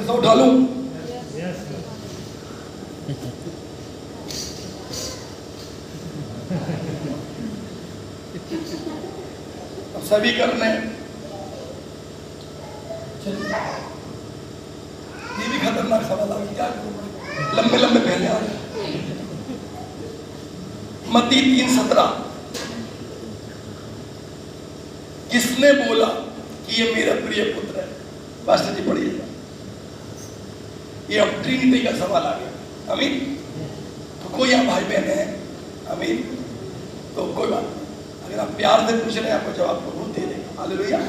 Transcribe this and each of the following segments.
पैसा उठा लूं। अब सभी करने ये भी खतरनाक सवाल आ गया, क्या करूं? लंबे लंबे पहले आ गए। मत्ती 3:17, किसने बोला कि ये मेरा प्रिय पुत्र है? पास्टर जी पढ़िए। ये अब ट्रिनिटी का सवाल आ गया। आमीन। तो कोई यहाँ भाई बहन है? आमीन। तो कोई बात नहीं, अगर आप प्यार से पूछ रहे हैं आपको जवाब जरूर दे देंगे। Hallelujah,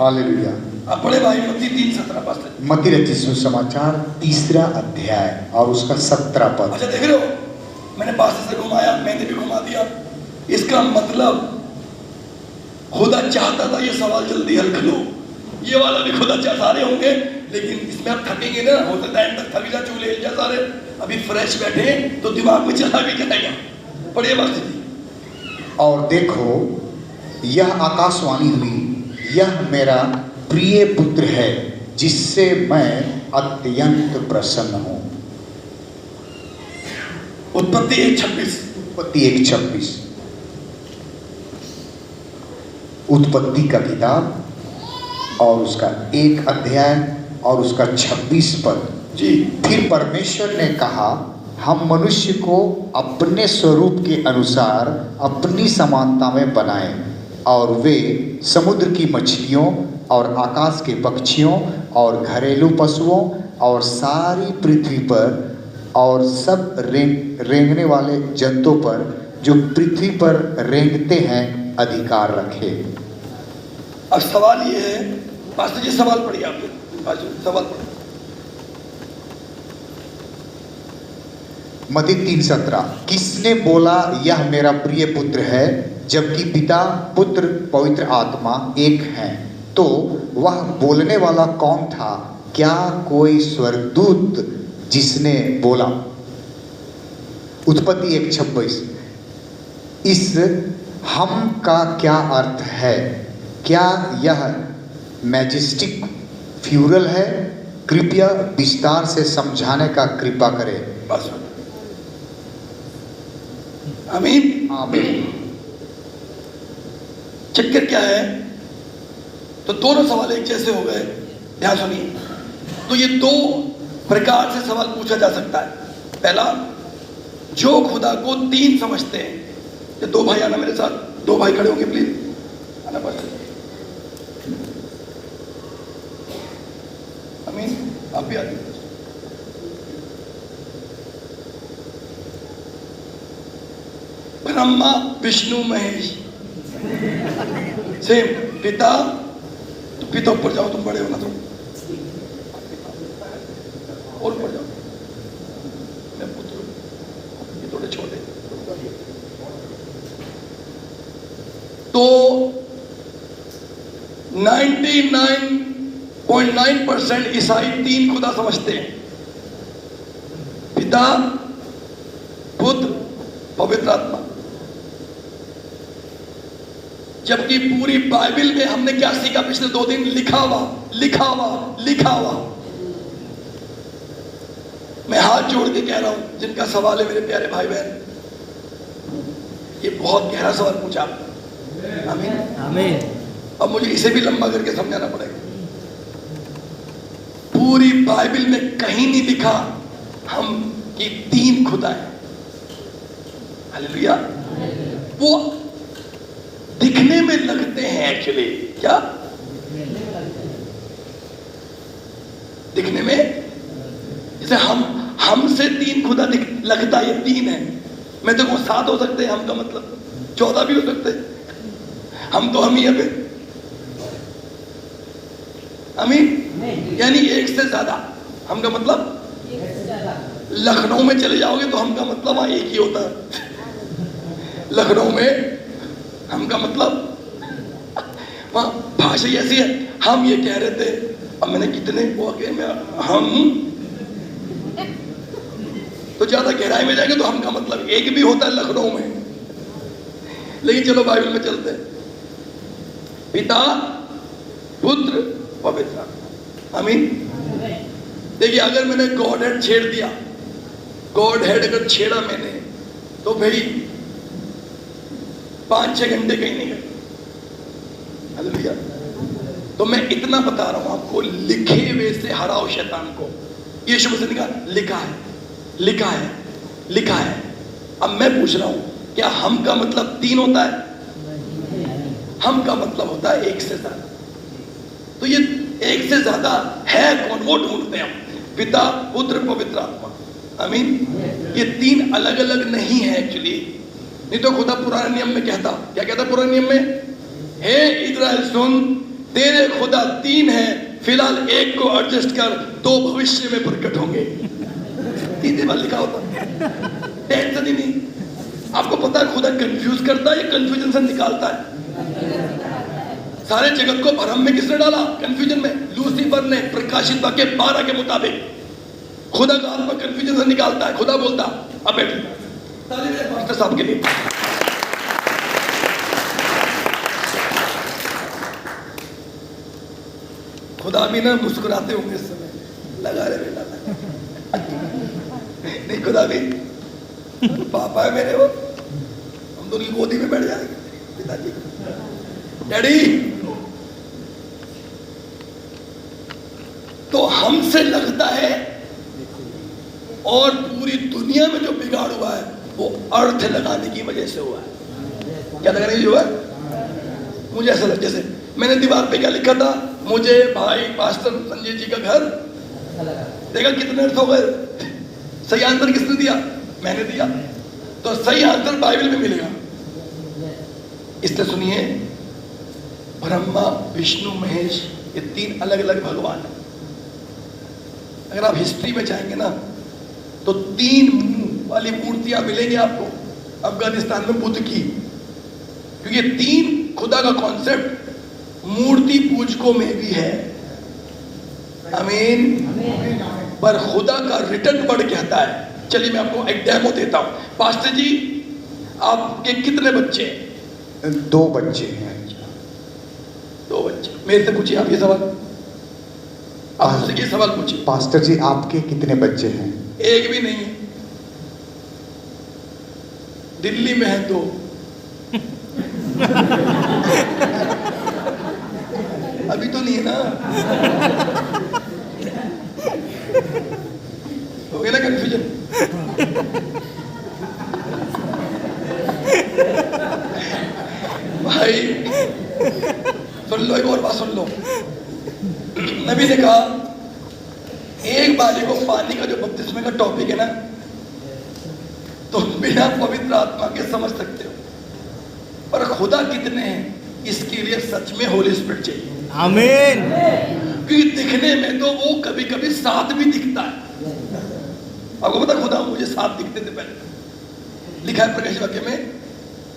hallelujah. आप बड़े भाई मत्ती 3:17 पास्टर। मत्ती रचित सुसमाचार 3 अध्याय और उसका 17 पद। अच्छा देख रहे हो, मैंने पास्टर से घुमाया, मैंने भी घुमा दिया। इसका मतलब खुदा चाहता था ये सवाल जल्दी हल करो। ये वाला भी खुदा चाह सारे होंगे, लेकिन इसमें आप थकेंगे ना, हो सकता है एंड तक थक जा चूल्हे जा सारे। अभी फ्रेश बैठे तो दिमाग में चला भी जाएगा। पढ़िए पास्टर जी। और देखो, यह आकाशवाणी हुई, यह मेरा प्रिय पुत्र है जिससे मैं अत्यंत प्रसन्न हूं। उत्पत्ति 1:26। उत्पत्ति 1:26। उत्पत्ति का किताब और उसका 1 अध्याय और उसका 26 पद। जी। फिर परमेश्वर ने कहा, हम मनुष्य को अपने स्वरूप के अनुसार अपनी समानता में बनाएं और वे समुद्र की मछलियों और आकाश के पक्षियों और घरेलू पशुओं और सारी पृथ्वी पर और सब रेंगने वाले जंतुओं पर जो पृथ्वी पर रेंगते हैं अधिकार रखे। अब सवाल ये है, पास्टर जी सवाल पढ़िए आप। सवाल पढ़िए। मत्ती 3:17, किसने बोला यह मेरा प्रिय पुत्र है, जबकि पिता, पुत्र, पवित्र आत्मा एक हैं? तो वह बोलने वाला कौन था? क्या कोई स्वर्गदूत जिसने बोला? उत्पत्ति 1:26। इस हम का क्या अर्थ है? क्या यह मैजेस्टिक फ्यूरल है? कृपया विस्तार से समझाने का कृपा करें। बस। आमीन। आमीन। चक्कर क्या है? तो दोनों सवाल एक जैसे हो गए। ध्यान सुनिए। तो ये 2 प्रकार से सवाल पूछा जा सकता है। पहला, जो खुदा को 3 समझते हैं। ये 2 भाई आना मेरे साथ, 2 भाई खड़े होंगे प्लीज, आना बस। आमीन। आप भी आइए। ब्रह्मा, विष्णु, महेश, सेम पिता। तो पिता ऊपर जाओ, तुम बड़े हो ना, तुम और ऊपर जाओ। मैं पुत्र, ये थोड़े छोटे। तो 99.9% ईसाई 3 खुदा समझते हैं। पिता, पुत्र, पवित्र आत्मा। जबकि पूरी बाइबल में हमने क्या सीखा पिछले 2 दिन? लिखा हुआ। मैं हाथ जोड़ के कह रहा हूं, जिनका सवाल है मेरे प्यारे भाई बहन, ये बहुत गहरा सवाल पूछा आपने। आमीन। आमीन। अब मुझे इसे भी लंबा करके समझाना पड़ेगा। पूरी बाइबल में कहीं नहीं लिखा हम कि 3 खुदा है। हालेलुया। वो दिखने में लगते हैं एक्चुअली। क्या दिखने में? जैसे हमसे 3 खुदा लगता है, ये 3 है। मैं देखो 7 हो सकते हैं, हम का मतलब 14 भी हो सकते हैं। हम तो हम ही है। आमीन। यानी 1 से ज्यादा। हम का मतलब लखनऊ में चले जाओगे तो हम का मतलब वहां 1 ही होता है। लखनऊ में हम का मतलब वहां भाषा ऐसी है। हम ये कह रहे थे, अब मैंने कितने वो हम तो ज्यादा गहराई में जाएंगे तो हम का मतलब 1 भी होता है लखनऊ में। लेकिन चलो बाइबल में चलते हैं। पिता, पुत्र, पवित्र। आमीन। देखिए, अगर मैंने गॉड हेड छेड़ दिया, गॉड हेड अगर छेड़ा मैंने, तो भाई 5-6 घंटे कहीं नहीं गए। हालेलुया। तो मैं इतना बता रहा हूं आपको, लिखे हुए से हराओ शैतान को। यीशु मसीह ने कहा लिखा है, लिखा है, लिखा है। अब मैं पूछ रहा हूं, क्या हम का मतलब 3 होता है? हम का मतलब होता है 1 से ज्यादा। तो ये 1 से ज्यादा है कौन, वो ढूंढते हैं हम। पिता, पुत्र, पवित्र आत्मा। आमीन। ये 3 अलग अलग नहीं है एक्चुअली। नहीं तो खुदा पुराने नियम में कहता, क्या कहता पुराने नियम में? हे इस्राएल सुन, तेरे खुदा 3 है, फिलहाल 1 को एडजस्ट कर, 2 भविष्य में प्रकट होंगे। 3 बार लिखा होता, टेंशन ही नहीं। आपको पता है खुदा कंफ्यूज करता है या कंफ्यूजन से निकालता है? सारे जगत को भ्रम में किसने डाला? कंफ्यूजन में। लूसीफर ने। प्रकाशित वाक्य 12 के मुताबिक खुदा का आत्मा कंफ्यूजन से निकालता है। खुदा बोलता, अब बैठ पास्टर साहब के लिए। खुदा भी ना मुस्कुराते होंगे इस समय, लगा रहे बेटा। नहीं, खुदा भी पापा है मेरे, वो हम दोनों की गोदी में बैठ जाएंगे। पिताजी, डैडी। तो हमसे लगता है, और पूरी दुनिया में जो बिगाड़ हुआ है वो अर्थ लगाने की वजह से हुआ है। क्या लगाने की हुआ है? मुझे ऐसा लगता, जैसे मैंने दीवार पे क्या लिखा था, मुझे भाई पास्टर संजय जी का घर देखा, कितने अर्थ हो गए। सही आंसर किसने दिया? मैंने दिया। तो सही आंसर बाइबल में मिलेगा। इसलिए सुनिए, ब्रह्मा, विष्णु, महेश, ये 3 अलग अलग भगवान हैं। अगर आप हिस्ट्री में जाएंगे ना, तो 3 मुंह वाली मूर्तियां मिलेंगी आपको अफगानिस्तान में बुद्ध की, क्योंकि 3 खुदा का कॉन्सेप्ट मूर्ति पूजकों में भी है। आमीन। पर खुदा का रिटर्न वर्ड कहता है। चलिए मैं आपको एक डेमो देता हूं। पास्टर जी, आपके कितने बच्चे हैं? 2 बच्चे हैं। 2 बच्चे। मेरे से पूछिए आप ये सवाल, आप मुझसे ये सवाल पूछिए। पास्टर जी, आपके कितने बच्चे हैं? एक भी नहीं है। दिल्ली में है 2। अभी तो नहीं है ना। हो गया ना कंफ्यूजन? भाई सुन लो, एक और बात सुन लो। नबी ने कहा, एक बारी को पानी का जो बपतिस्मे का टॉपिक है ना, तो बिना पवित्र आत्मा के समझ सकते हो, पर खुदा कितने हैं इसके लिए सच में होली स्पिरिट चाहिए। आमीन। क्योंकि दिखने में तो वो कभी कभी 7 भी दिखता है। आपको पता, खुदा मुझे 7 दिखते थे पहले। लिखा है प्रकाश वाक्य में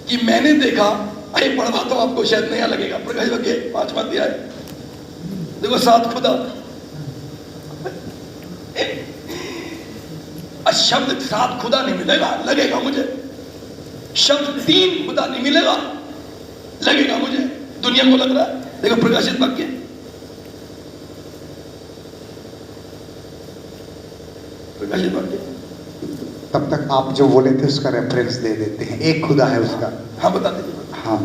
कि मैंने देखा, अरे पढ़वाता हूं आपको, शायद नया लगेगा। प्रकाश वाक्य 5वां अध्याय, देखो 7 खुदा। शब्द 7 खुदा नहीं मिलेगा, लगेगा मुझे। शब्द 3 खुदा नहीं मिलेगा, लगेगा मुझे। दुनिया को लग रहा है। देखो प्रकाशित वाक्य, प्रकाशित वाक्य। तब तक आप जो बोले थे उसका रेफरेंस दे देते हैं। एक खुदा है उसका। हाँ, बता दीजिए। हाँ,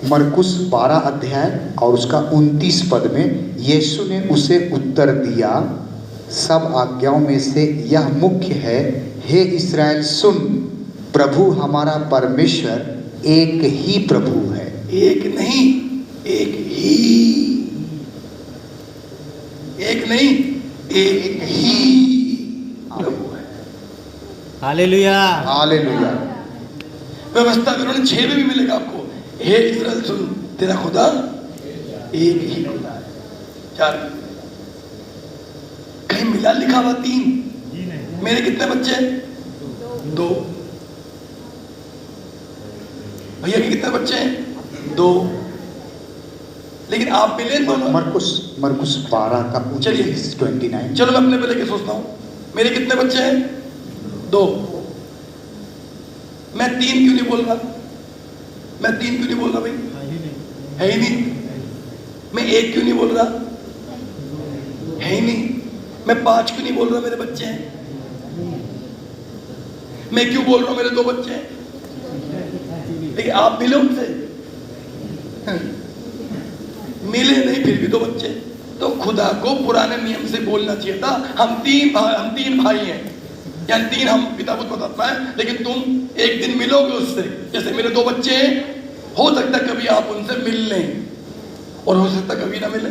मरकुस 12 अध्याय और उसका 29 पद में यीशु ने उसे उत्तर दिया, सब आज्ञाओं में से यह मुख्य है, हे इस्राएल सुन, प्रभु हमारा परमेश्वर एक ही प्रभु है। एक नहीं, एक ही। एक नहीं, एक ही प्रभु है। हालेलुया। हालेलुया। व्यवस्था विवरण 6 में भी मिलेगा आपको, हे इस्राएल सुन, तेरा खुदा एक ही खुदा है। 4 कहीं मिला लिखा हुआ 3। मेरे कितने बच्चे? 2। भैया के कितने बच्चे हैं? 2। लेकिन आप मिले दोनों। मरकुस 12 का 29। चलो मैं अपने पे लेके सोचता हूँ, मेरे कितने बच्चे हैं? 2। मैं 3 क्यों नहीं बोल रहा? मैं 3 क्यों नहीं बोल रहा भाई? है ही नहीं। मैं 1 क्यों नहीं बोल रहा? है ही नहीं। मैं 5 क्यों नहीं बोल रहा मेरे बच्चे हैं? मैं क्यों बोल रहा हूं मेरे 2 बच्चे हैं? लेकिन आप मिले उनसे? मिले नहीं, फिर भी 2 बच्चे। तो खुदा को पुराने नियम से बोलना चाहिए था, हम तीन भाई हैं, यानी 3 हम पिता पुत्र आत्मा है, लेकिन तुम एक दिन मिलोगे उससे। जैसे मेरे 2 बच्चे हैं, हो सकता है कभी आप उनसे मिल लें और हो सकता कभी ना मिले।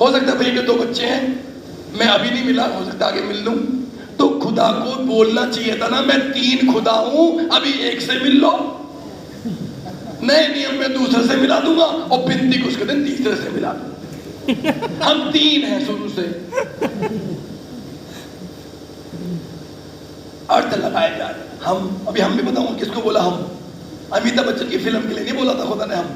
हो सकता है भाई के 2 बच्चे हैं, मैं अभी नहीं मिला, हो सकता आगे मिल लूं। तो खुदा को बोलना चाहिए था ना, मैं 3 खुदा हूं, अभी एक से मिल लो। नए नियम में दूसरे से मिला दूंगा और बिंदी को उसके दिन तीसरे से मिला दूंगा। हम 3 हैं शुरू से। अर्थ लगाए जा रहे हम। अभी हम भी बताऊंगा किसको बोला हम। अमिताभ बच्चन की फिल्म के लिए नहीं बोला था खुदा ने हम।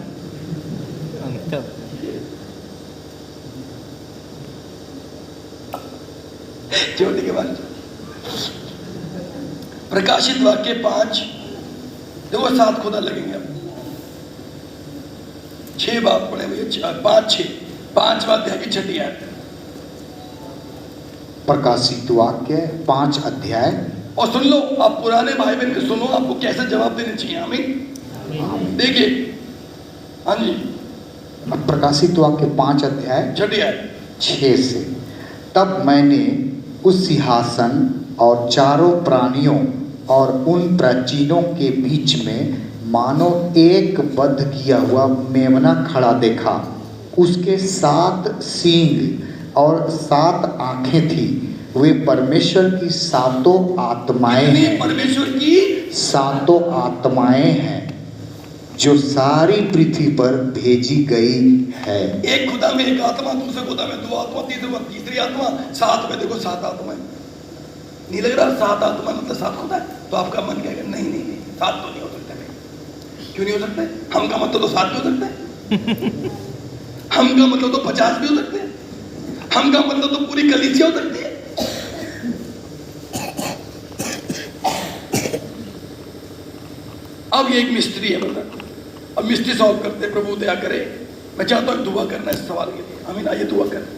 ज्योति के बाद प्रकाशित वाक्य 5 देखो 7 खुदा लगेंगे। अब 6 बाप पढ़े हुए, 5वां अध्याय की 6ठी आयत। प्रकाशित वाक्य 5 अध्याय। और सुन लो, आप पुराने भाई बहन के सुनो, आपको कैसे जवाब देने चाहिए। आमीन। देखिए, हाँ जी, प्रकाशित वाक्य 5 अध्याय 6ठी आयत। 6 से। तब मैंने उस सिंहासन और चारों प्राणियों और उन प्राचीनों के बीच में मानो एक बद्ध किया हुआ मेमना खड़ा देखा। उसके 7 सींग और 7 आंखें थी। वे परमेश्वर की 7 आत्माएं हैं। परमेश्वर की 7 आत्माएं हैं जो सारी पृथ्वी पर भेजी गई है। एक खुदा में एक आत्मा, दूसरे खुदा में 2 आत्मा, तीसरी आत्मा, 7 में देखो 7 आत्मा। नहीं लग रहा 7 आत्मा मतलब 7 खुदा है? तो आपका मन कहेगा नहीं 7 तो नहीं हो सकता। क्यों नहीं हो सकते? हम का मतलब तो 7 भी हो सकते हैं। हम का मतलब तो 50 भी हो सकते हैं। हम का मतलब तो पूरी कलीसिया हो सकती है। अब ये एक मिस्ट्री है ब्रदर। अब मिस्ट्री सॉल्व करते हैं। प्रभु दया करे। मैं चाहता हूँ दुआ करना इस सवाल के लिए। आमीन। आइए दुआ करें,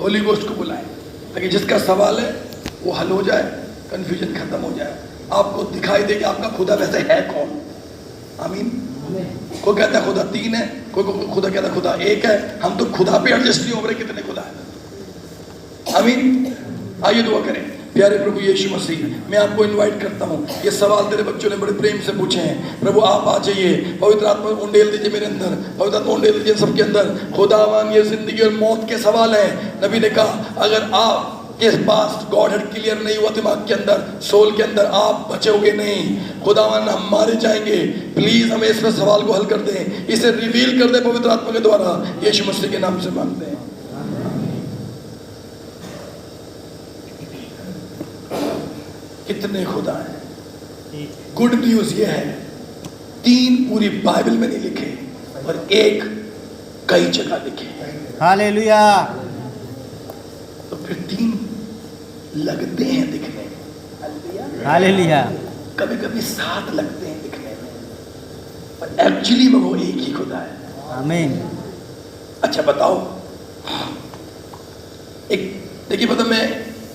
होली गोस्ट को बुलाएं ताकि जिसका सवाल है वो हल हो जाए, कंफ्यूजन खत्म हो जाए, आपको दिखाई दे कि आपका खुदा वैसे है कौन। आमीन। कोई कहता है खुदा 3 है, कोई खुदा कहता है खुदा 1 है। हम तो खुदा पे एडजस्ट नहीं हो रहे कितने खुदा है। आमीन। आइए दुआ करें। प्यारे प्रभु यीशु मसीह, मैं आपको इनवाइट करता हूँ। ये सवाल तेरे बच्चों ने बड़े प्रेम से पूछे हैं। प्रभु आप आ जाइए, पवित्र आत्मा उंडेल दीजिए मेरे अंदर, पवित्र आत्मा उंडेल दीजिए सबके अंदर। खुदावन ये जिंदगी और मौत के सवाल हैं। नबी ने कहा अगर आप के पास गॉड हेड क्लियर नहीं हुआ दिमाग के अंदर, सोल के अंदर, आप बचोगे नहीं। खुदावन हम मारे जाएंगे। प्लीज हमें इस सवाल को हल कर दें, इसे रिवील कर दे पवित्र आत्मा के द्वारा। यीशु मसीह के नाम से मांगते हैं। कितने खुदा हैं। गुड न्यूज ये है 3 पूरी बाइबल में नहीं लिखे और 1 कई जगह लिखे। हालेलुया। तो फिर 3 लगते हैं दिखने में। हालेलुया। कभी कभी 7 लगते हैं दिखने में, पर एक्चुअली में वो एक ही खुदा है। आमीन। अच्छा बताओ, एक देखिए पता, मैं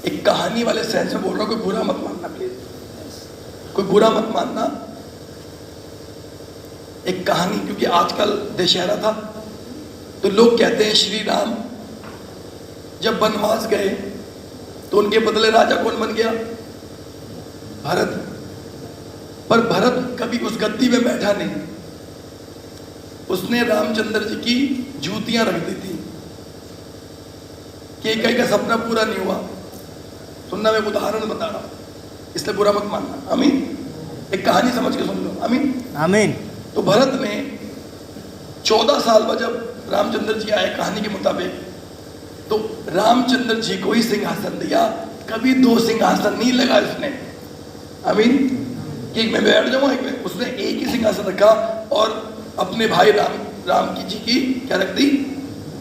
एक कहानी वाले सेंस में बोल रहा हूँ, कोई बुरा मत मानना प्लीज, कोई बुरा मत मानना। एक कहानी, क्योंकि आजकल दशहरा था तो लोग कहते हैं श्री राम जब वनवास गए तो उनके बदले राजा कौन बन गया? भरत। पर भरत कभी उस गद्दी में बैठा नहीं, उसने रामचंद्र जी की जूतियां रख दी थी कि कहीं का सपना पूरा नहीं हुआ। सुनना, मैं उदाहरण बता रहा हूं, इसलिए बुरा मत मानना। आमीन। एक कहानी समझ के सुन लो। आमीन। आमीन। तो भरत ने 14 साल बाद जब रामचंद्र जी आए कहानी के मुताबिक, तो रामचंद्र जी को ही सिंहासन दिया, कभी 2 सिंहासन नहीं लगा उसने। आमीन। कि एक में बैठ जाऊँ, एक में, उसने एक ही सिंहासन रखा और अपने भाई राम की जी की क्या रख दी?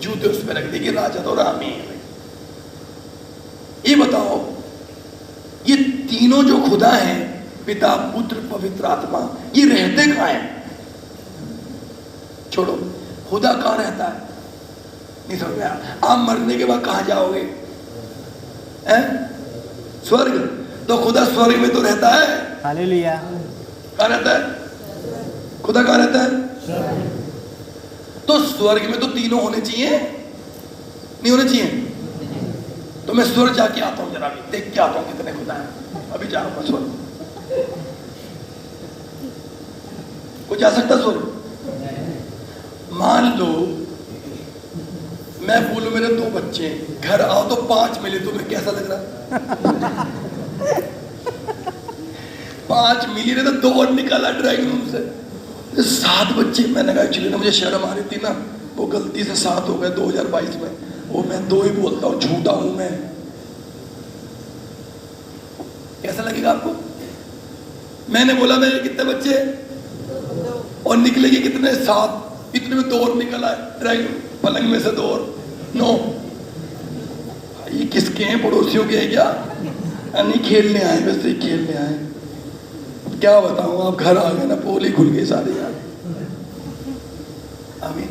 जूते उस पर रख दी कि राजा तो राम ही है। ये बताओ, ये तीनों जो खुदा हैं, पिता पुत्र पवित्र आत्मा, ये रहते कहाँ हैं? छोड़ो, खुदा कहाँ रहता है नहीं समझ में आया। आप मरने के बाद कहाँ जाओगे? हैं? स्वर्ग, तो खुदा स्वर्ग में तो रहता है। हालेलुया। कहाँ रहता है खुदा? कहाँ रहता है? तो स्वर्ग में तो तीनों होने चाहिए, नहीं होने चाहिए? तो मैं स्वर्ग जाके आता हूँ, जरा भी देख के आता हूँ कितने खुदा है। अभी जा रहा हूँ स्वर्ग। कोई जा सकता स्वर्ग? मान लो मैं बोलूं मेरे 2 बच्चे, घर आओ तो 5 मिले, तुम्हें कैसा लग रहा? 5 मिली रहे तो 2 और निकाला ड्राइंग रूम से, 7 बच्चे। मैंने कहा एक्चुअली ना मुझे शर्म आ रही थी ना, वो गलती से 7 हो गए 2022 में, वो मैं 2 ही बोलता हूँ, झूठा हूं मैं। कैसा लगेगा आपको? मैंने बोला मेरे कितने बच्चे और निकलेगी कितने? 7। इतने में 2 और निकला है ड्राइंग पलंग में से 2 और 9। ये किसके हैं? पड़ोसियों के हैं क्या? नहीं खेलने आए, वैसे ही खेलने आए। क्या बताऊं, आप घर आ गए ना, पोल ही खुल गई सारी यार। आमीन।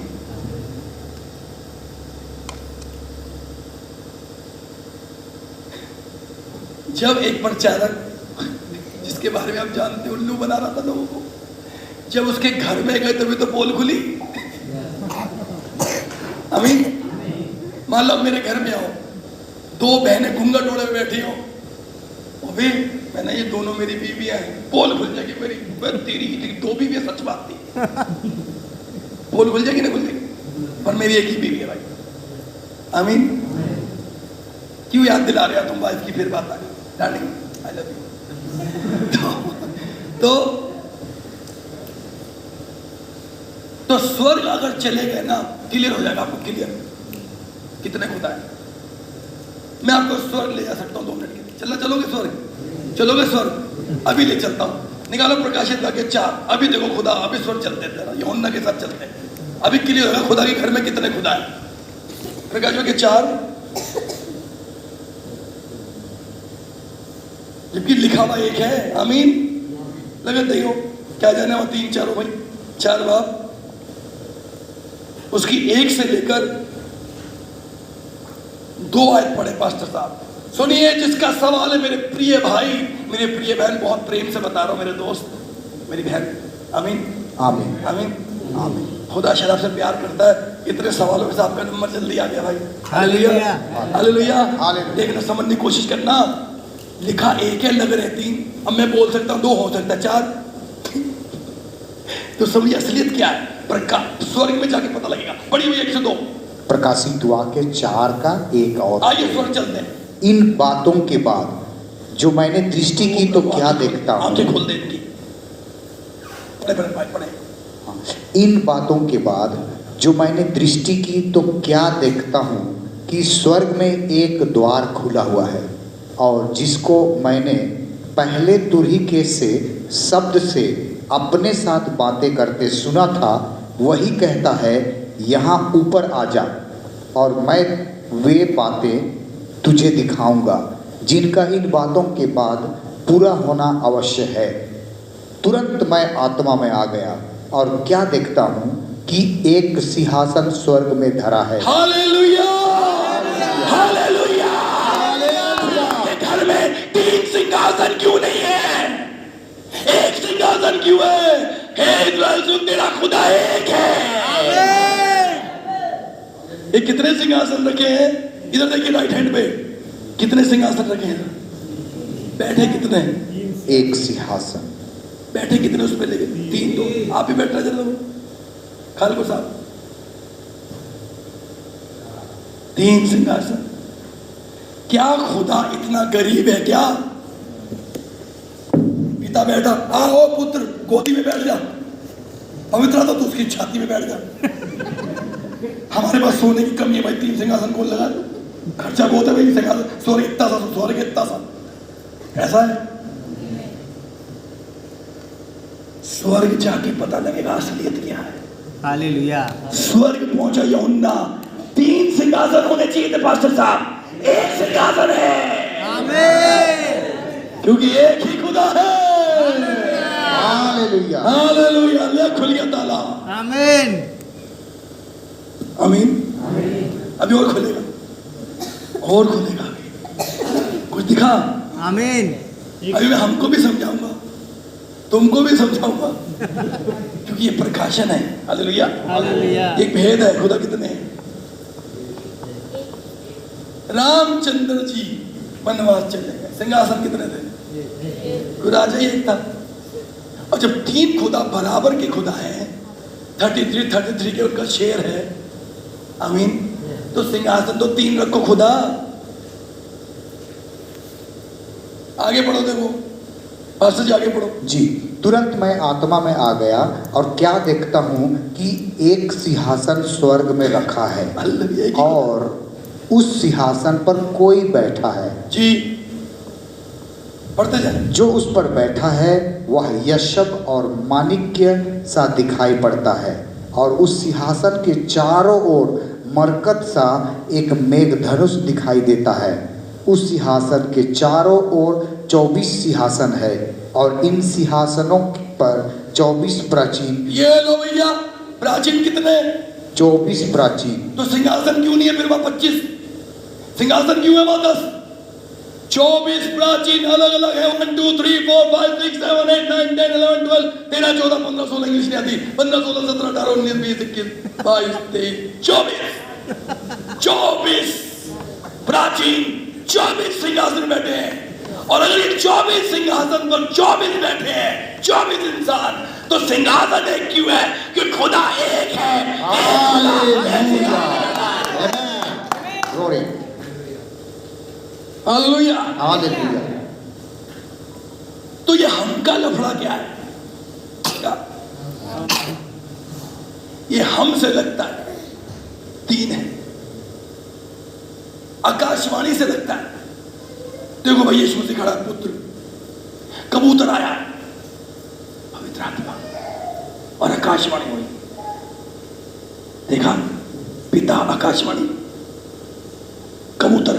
जब एक प्रचारक, जिसके बारे में आप जानते हो, उल्लू बना रहा था लोगों को, जब उसके घर में गए तभी तो पोल खुली। आमीन। मान लो मेरे घर में आओ, 2 बहनें घूंघट ओढ़े में बैठी हो, अबे मैंने ये दोनों मेरी बीवियां हैं, पोल खुल जाएगी मेरी। तेरी 2 बीवियां, सच बात थी। पोल खुल जाएगी ना? खुल जाएगी, पर मेरी एक ही बीवी है भाई। आमीन। क्यों याद दिला रहे हो तुम वाइफ की? फिर बात आ गई। Darling I love you. तो स्वर्ग अगर चले गए ना, क्लियर हो जाएगा आपको, क्लियर कितने खुदा है। मैं आपको स्वर्ग ले जा सकता हूँ 2 मिनट के लिए। चलोगे स्वर्ग? चलोगे स्वर्ग? अभी ले चलता हूँ। निकालो प्रकाशित वाक्य 4। अभी देखो खुदा, अभी स्वर्ग चलते हैं, यूहन्ना के साथ चलते हैं। अभी क्लियर होगा खुदा के घर में कितने खुदा है। प्रकाशित वाक्य 4, जबकि लिखा हुआ 1 है। आमीन। लगन नहीं हो क्या जाने वो 3-4 हो भाई, 4 बाब, उसकी 1 से लेकर 2 आयत पढ़े पास्टर साहब। सुनिए, जिसका सवाल है मेरे प्रिय भाई, मेरे प्रिय बहन, बहुत प्रेम से बता रहा हूं, मेरे दोस्त, मेरी बहन। आमीन आमीन आमीन आमीन। खुदा शायद आपसे प्यार करता है। इतने सवालों के साथ आपका नंबर जल्दी आ गया भाई। हालेलुया। हालेलुया। हालेलुया। देखना, समझने की कोशिश करना। लिखा 1 है, लग रहे 3। अब मैं बोल सकता हूँ 2, हो सकता है 4। तो समझिए असलियत क्या है। स्वर्ग में जाके पता लगेगा। पढ़ी हुई 1 से 2 प्रकाशित वाक्य 4 का 1 और। आइए स्वर्ग चलते हैं। इन बातों के बाद जो मैंने दृष्टि की तो क्या देखता हूँ। आंखें खोल दे इनकी। पढ़े। इन बातों के बाद जो मैंने दृष्टि की तो क्या देखता हूँ कि स्वर्ग में एक द्वार खुला हुआ है, और जिसको मैंने पहले तुरही से शब्द से अपने साथ बातें करते सुना था, वही कहता है, यहाँ ऊपर आ जा और मैं वे बातें तुझे दिखाऊंगा जिनका इन बातों के बाद पूरा होना अवश्य है। तुरंत मैं आत्मा में आ गया और क्या देखता हूँ कि एक सिंहासन स्वर्ग में धरा है। हालेलुया। हालेलुया। घर में 3 सिंहासन क्यों नहीं है? 1 सिंहासन क्यों है? हे इस्राएल सुन, तेरा खुदा एक है। ये कितने सिंहासन रखे हैं? इधर देखिए राइट हैंड पे, कितने सिंहासन रखे हैं? बैठे कितने? 1 सिंहासन। बैठे कितने उस पे? लेके 3 2। आप ही बैठ रहे थे खालको साहब। 3 सिंहासन। क्या खुदा इतना गरीब है क्या? पिता बैठा, आओ पुत्र गोदी में बैठ जा, पवित्र तो उसकी छाती में बैठ जा। हमारे पास सोने की कमी है भाई, 3 सिंहासन कौन लगा? खर्चा बहुत है भाई, सिंहासन स्वर्ग इतना सा, स्वर्ग इतना सा, ऐसा है। स्वर्ग जाके पता लगेगा असलियत क्या है। हालेलुया। स्वर्ग पहुंचा यूहन्ना, 3 सिंहासन होने चाहिए थे पास्टर साहब, 1 सिंहासन है। आमीन। क्योंकि एक ही खुदा है। हालेलुया। हालेलुया। ले खुल गया ताला। आमीन। आमीन। अभी और खुलेगा, और खुलेगा अभी। आमीन। अभी मैं हमको भी समझाऊंगा, तुमको भी समझाऊंगा, क्योंकि ये प्रकाशन है। हालेलुया। हालेलुया। एक भेद है, खुदा कितने हैं। रामचंद्र जी वनवास चले गए, सिंहासन कितने थे? राजा ही एक था। और जब 3 खुदा बराबर के खुदा हैं, 33 के उनका शेर है, आमीन, तो सिंहासन तो 3 रखो खुदा। आगे पढ़ो, देखो पास्टर जी, आगे पढ़ो जी। तुरंत मैं आत्मा में आ गया और क्या देखता हूँ कि एक सिंहासन स्वर्ग में रखा है हालेलुया। और उस सिंहासन पर कोई बैठा है। जी, पढ़ते जाए। जो उस पर बैठा है वह यशब और माणिक्य सा दिखाई पड़ता है और उस सिंहासन के चारों ओर मरकत सा एक मेघधनुष दिखाई देता है। उस सिंहासन के चारों ओर 24 सिंहासन है और इन सिंहासनों पर 24 प्राचीन। ये लो भैया, प्राचीन कितने? 24 प्राचीन। तो सिंहासन क्यों नहीं है फिर वहां 25? सिंहासन क्यों है वहां 10? 24 प्राचीन अलग अलग है। 1 2 3 4 5 6 7 8 9 10 11 12 13 14 15 16 इंग्लिश नहीं आती। 15 16 17 18 19 20 21 22 23 24 प्राचीन 24 सिंहासन बैठे हैं। और अगर ये 24 सिंहासन पर 24 बैठे हैं, 24 इंसान, तो सिंहासन एक क्यों है? कि खुदा एक है। Glory. हालेलुया। हालेलुया। तो ये हम का लफड़ा क्या है? क्या? ये हमसे लगता है 3 है, आकाशवाणी से लगता है। देखो भाई, यीशु से खड़ा पुत्र, कबूतर आया, पवित्र आत्मा और आकाशवाणी हुई। देखा, पिता आकाशवाणी, कबूतर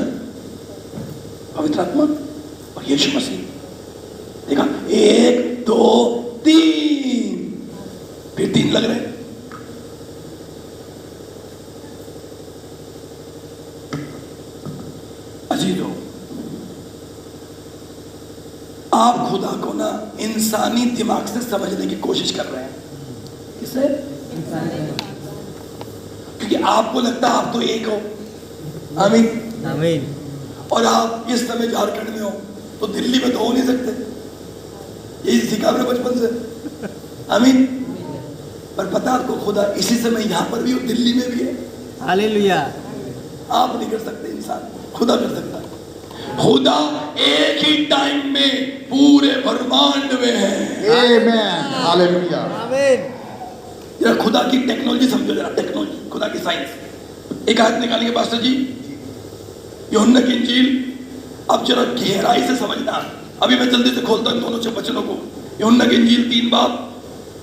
पवित्र आत्मा और यीशु मसीह। देखा, 1 2 3, फिर 3 लग रहे हैं। अजीजों, आप खुदा को ना इंसानी दिमाग से समझने की कोशिश कर रहे हैं। किससे? क्योंकि आपको लगता है आप तो एक हो, आमीन, आमीन। और आप इस समय झारखंड में हो तो दिल्ली में तो हो नहीं सकते। यही सीखा मैंने बचपन से, आमीन। पर पता आपको, खुदा इसी समय यहाँ पर भी और दिल्ली में भी है। हालेलुया। आप नहीं कर सकते, इंसान, खुदा कर सकता है। खुदा एक ही टाइम में पूरे ब्रह्मांड में है। आमेन। हालेलुया। आमीन। जरा खुदा की टेक्नोलॉजी समझो, जरा टेक्नोलॉजी, खुदा की साइंस। एक आयत निकालेंगे पास्टर जी, यूहन्ना की इंजील। अब जरा गहराई से समझना। अभी मैं जल्दी से खोलता हूं दोनों से वचनों को। यूहन्ना की इंजील 3 बाब,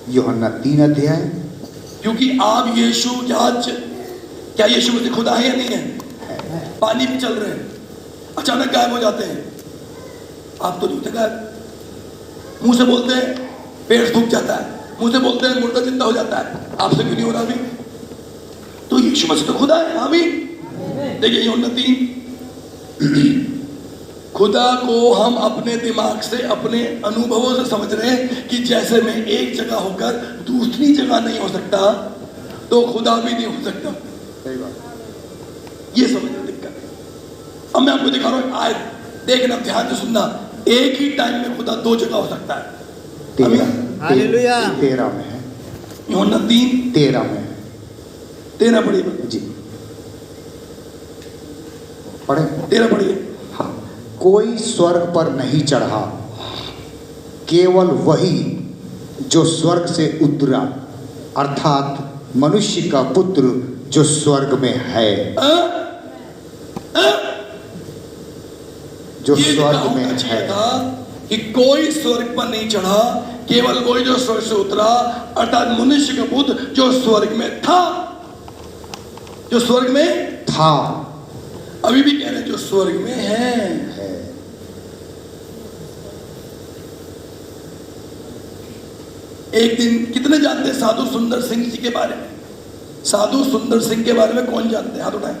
यूहन्ना 3 अध्याय। क्योंकि आप यीशु जांच, क्या यीशु मसीह खुदा है या नहीं है? पानी पे चल रहे हैं, अचानक गायब हो जाते हैं। आप तो नहीं थे गायब। मुंह से बोलते हैं पेड़ सूख जाता है, मुंह से बोलते हैं मुर्दा जिंदा हो जाता है। आपसे क्यों नहीं हो रहा अभी? तो यीशु मसीह तो खुदा है। आमीन। देखिए यूहन्ना 3, खुदा को हम अपने दिमाग से, अपने अनुभवों से समझ रहे हैं कि जैसे मैं एक जगह होकर दूसरी जगह नहीं हो सकता, तो खुदा भी नहीं हो सकता। सही बात। ये समझने दिक्कत है। अब मैं आपको दिखा रहा हूं आयत, देखना, ध्यान से सुनना। एक ही टाइम में खुदा 2 जगह हो सकता है। 13 में है। यूहन्ना 3 13 में है। 13 पढ़िए जी, पढ़े। 13 पढ़िए। हाँ। कोई स्वर्ग पर नहीं चढ़ा, केवल वही जो स्वर्ग से उतरा, अर्थात मनुष्य का पुत्र जो स्वर्ग में है। जो ये स्वर्ग में होना चाहिए है। था कि कोई स्वर्ग पर नहीं चढ़ा, केवल वही जो स्वर्ग से उतरा, अर्थात मनुष्य का पुत्र जो स्वर्ग में था। जो स्वर्ग में था, अभी भी कह रहे हैं जो स्वर्ग में है। एक दिन, कितने जानते हैं साधु सुंदर सिंह जी के बारे में? साधु सुंदर सिंह के बारे में कौन जानते हैं? हाथ उठाएं।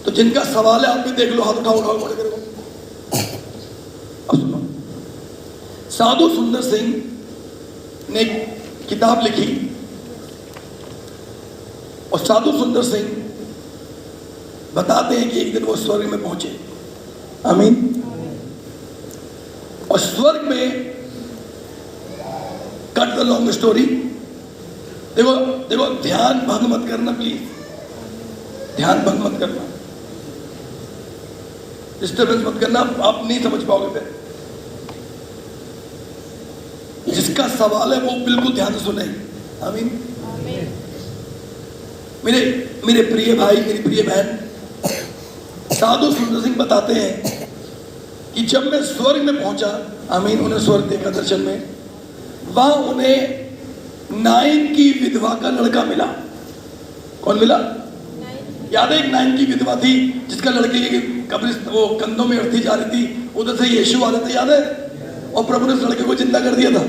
तो जिनका सवाल है आप भी देख लो, हाथ उठाओ, उठाओ, खड़े करो। साधु सुंदर सिंह ने एक किताब लिखी और साधु सुंदर सिंह बताते हैं कि एक दिन वो स्वर्ग में पहुंचे। आमीन। और स्वर्ग में, कट द लॉन्ग स्टोरी, देखो देखो, ध्यान भंग मत करना प्लीज, ध्यान भंग मत करना, डिस्टर्बेंस मत करना, आप नहीं समझ पाओगे फिर। जिसका सवाल है वो बिल्कुल ध्यान से सुने। आमीन। मेरे प्रिय भाई, मेरी प्रिय बहन, साधु सुंदर सिंह बताते हैं कि जब मैं स्वर्ग में पहुंचा, आमीन, उन्हें स्वर्ग देखा दर्शन में, वहां उन्हें नाइन की विधवा का लड़का मिला। कौन मिला? याद है, एक नाइन की विधवा थी जिसका लड़के की कब्र वो कंधों में अर्थी जा रही थी, उधर से यीशु आ रहे थे, याद है, और प्रभु ने उस लड़के को जिंदा कर दिया था।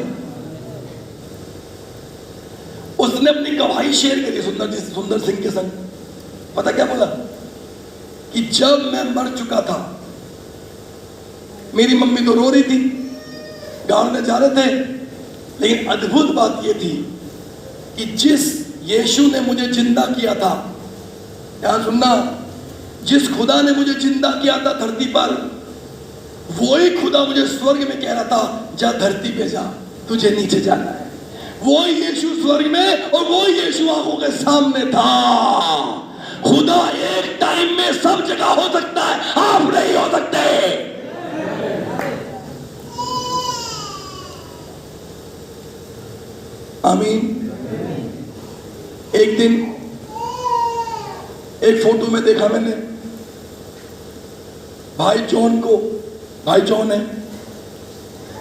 उसने अपनी गवाही शेयर करी सुंदर सिंह के संग। पता क्या बोला? कि जब मैं मर चुका था, मेरी मम्मी तो रो रही थी, गांव में जा रहे थे, लेकिन अद्भुत बात यह थी कि जिस यीशु ने मुझे जिंदा किया था, ध्यान सुनना, जिस खुदा ने मुझे जिंदा किया था धरती पर, वही खुदा मुझे स्वर्ग में कह रहा था, जा धरती पे जा, तुझे नीचे जाना है। वो यीशु स्वर्ग में और वो यीशु आंखों के सामने था। खुदा एक टाइम में सब जगह हो सकता है, आप नहीं हो सकते। आमीन। एक दिन एक फोटो में देखा मैंने भाई जॉन को, भाई जॉन है,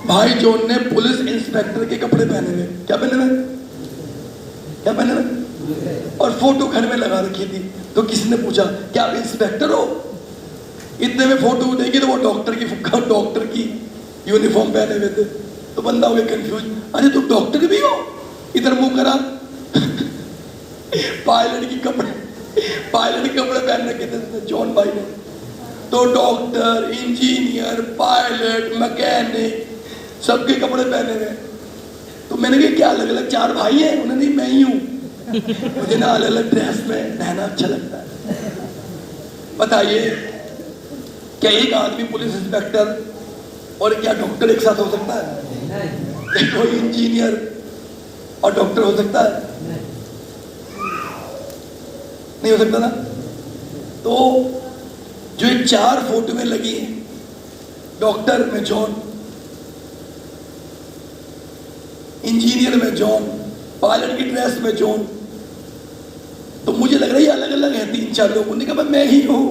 भाई जॉन ने पुलिस इंस्पेक्टर के कपड़े पहने हुए। क्या पहने हुए? क्या पहने हुए? और फोटो घर में लगा रखी थी। तो किसी ने पूछा, क्या आप इंस्पेक्टर हो? इतने में फोटो देखी तो वो डॉक्टर की यूनिफॉर्म पहने हुए थे। तो बंदा हो गया कंफ्यूज, अरे तुम डॉक्टर भी हो? इधर मुंह करा पायलट के कपड़े पहन रखे थे जॉन भाई ने। तो डॉक्टर, इंजीनियर, पायलट, मैकेनिक, सबके कपड़े पहने हुए। तो मैंने कहा क्या अलग अलग चार भाई हैं? उन्होंने नहीं, मैं ही हूं, मुझे ना अलग अलग ड्रेस में रहना अच्छा लगता है। बताइए, क्या एक आदमी पुलिस इंस्पेक्टर और क्या डॉक्टर एक साथ हो सकता है? क्या कोई इंजीनियर और डॉक्टर हो सकता है? नहीं हो सकता ना। तो जो ये चार फोटो में लगी है, डॉक्टर में जॉन, इंजीनियर में जॉन, पायलट की ड्रेस में जॉन, तो मुझे लग रहा है अलग अलग है तीन चार लोग। उन्होंने कहा मैं ही हूं,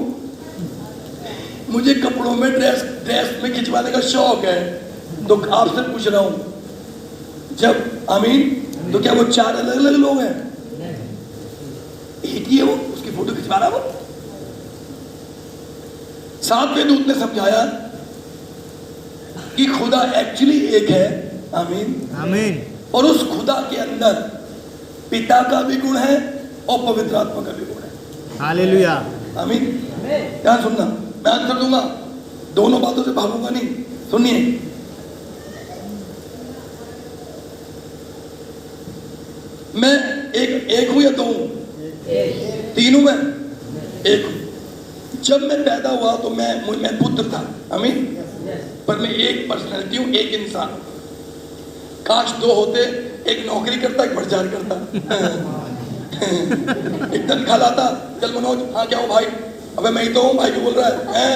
मुझे कपड़ों में ड्रेस में खिंचवाने का शौक है। तो आपसे पूछ रहा हूं, जब आमीन, तो क्या वो चार अलग अलग लोग हैं? एक ही है वो, उसकी फोटो खिंचवा रहा वो। सातवें दूत ने समझाया कि खुदा एक्चुअली एक है। आमीन, आमीन। और उस खुदा के अंदर पिता का भी गुण है और पवित्र आत्मा का भी गुण है। हालेलुया, आमीन। ध्यान सुनना, मैं आंसर दूंगा, दोनों बातों से भागूंगा नहीं। सुनिए, मैं एक हूं या दो हूं? तीन हूं मैं? एक हूं। जब मैं पैदा हुआ तो मैं पुत्र था, आमीन, पर मैं एक पर्सनैलिटी हूं, एक इंसान। काश दो होते, एक नौकरी करता, एक प्रचार करता। एक तनख्वाह लाता, चल मनोज, हाँ क्या हो भाई? अबे मैं ही तो हूँ, भाई क्यों बोल रहा है?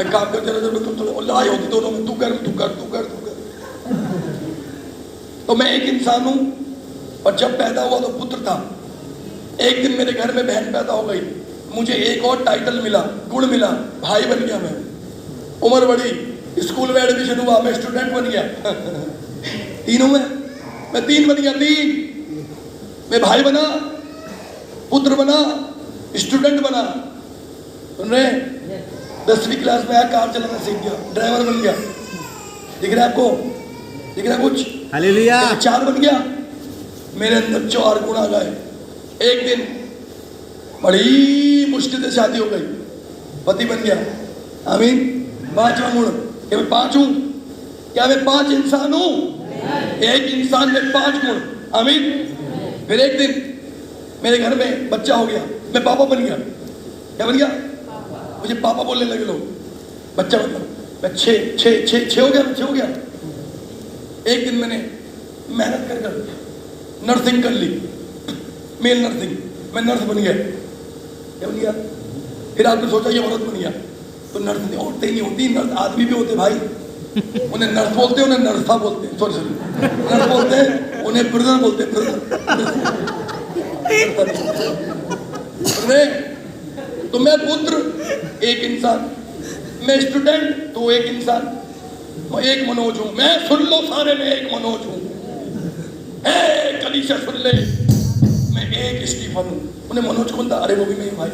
काम कर, चलो लड़ाई होती दोनों में, तू कर। तो मैं एक इंसान हूं, और जब पैदा हुआ तो पुत्र था। एक दिन मेरे घर में बहन पैदा हो गई, मुझे एक और टाइटल मिला, गुण मिला, भाई बन गया मैं। उम्र बढ़ी, स्कूल में एडमिशन हुआ, मैं स्टूडेंट बन गया। तीनों में मैं तीन बन गया, तीन। मैं भाई बना, पुत्र बना, स्टूडेंट बना। सुन रहे? 10वीं क्लास में आया, कार चलाना सीख गया, ड्राइवर बन गया। दिख रहा है आपको? दिख रहा है कुछ? हालेलुया। चार बन गया, मेरे अंदर चार गुण आ गए। एक दिन बड़ी मुश्किल से शादी हो गई, पति बन गया। आमीन। 5वां गुण, कि मैं 5 हूं, क्या मैं 5 इंसान हूं? एक इंसान में 5 गुण। आमीन। फिर एक दिन मेरे घर में बच्चा हो गया, मैं पापा बन गया। क्या बन गया? मुझे पापा बोलने लगे लोग। बच्चा मतलब मैं छः हो गया। एक दिन मैंने मेहनत कर नर्सिंग कर ली, मेल नर्सिंग, मैं नर्स बन गया। क्या बन गया? फिर आपने सोचा ये औरत बन गया, तो नर्स औरतें नहीं होती, नर्स आदमी भी होते भाई। उन्हें नर्स बोलते हैं, उन्हें नर्सा बोलते हैं, सॉरी नर्स बोलते हैं, उन्हें ब्रदर बोलते हैं, ब्रदर। तो मैं पुत्र, एक इंसान, मैं स्टूडेंट, तो एक इंसान, मैं एक मनोज हूं। मैं सुन लो सारे, मैं एक मनोज हूं। कलीसिया सुन ले, मैं एक स्टीफन हूं। उन्हें मनोज कौन था? अरे वो भी मैं हूं भाई,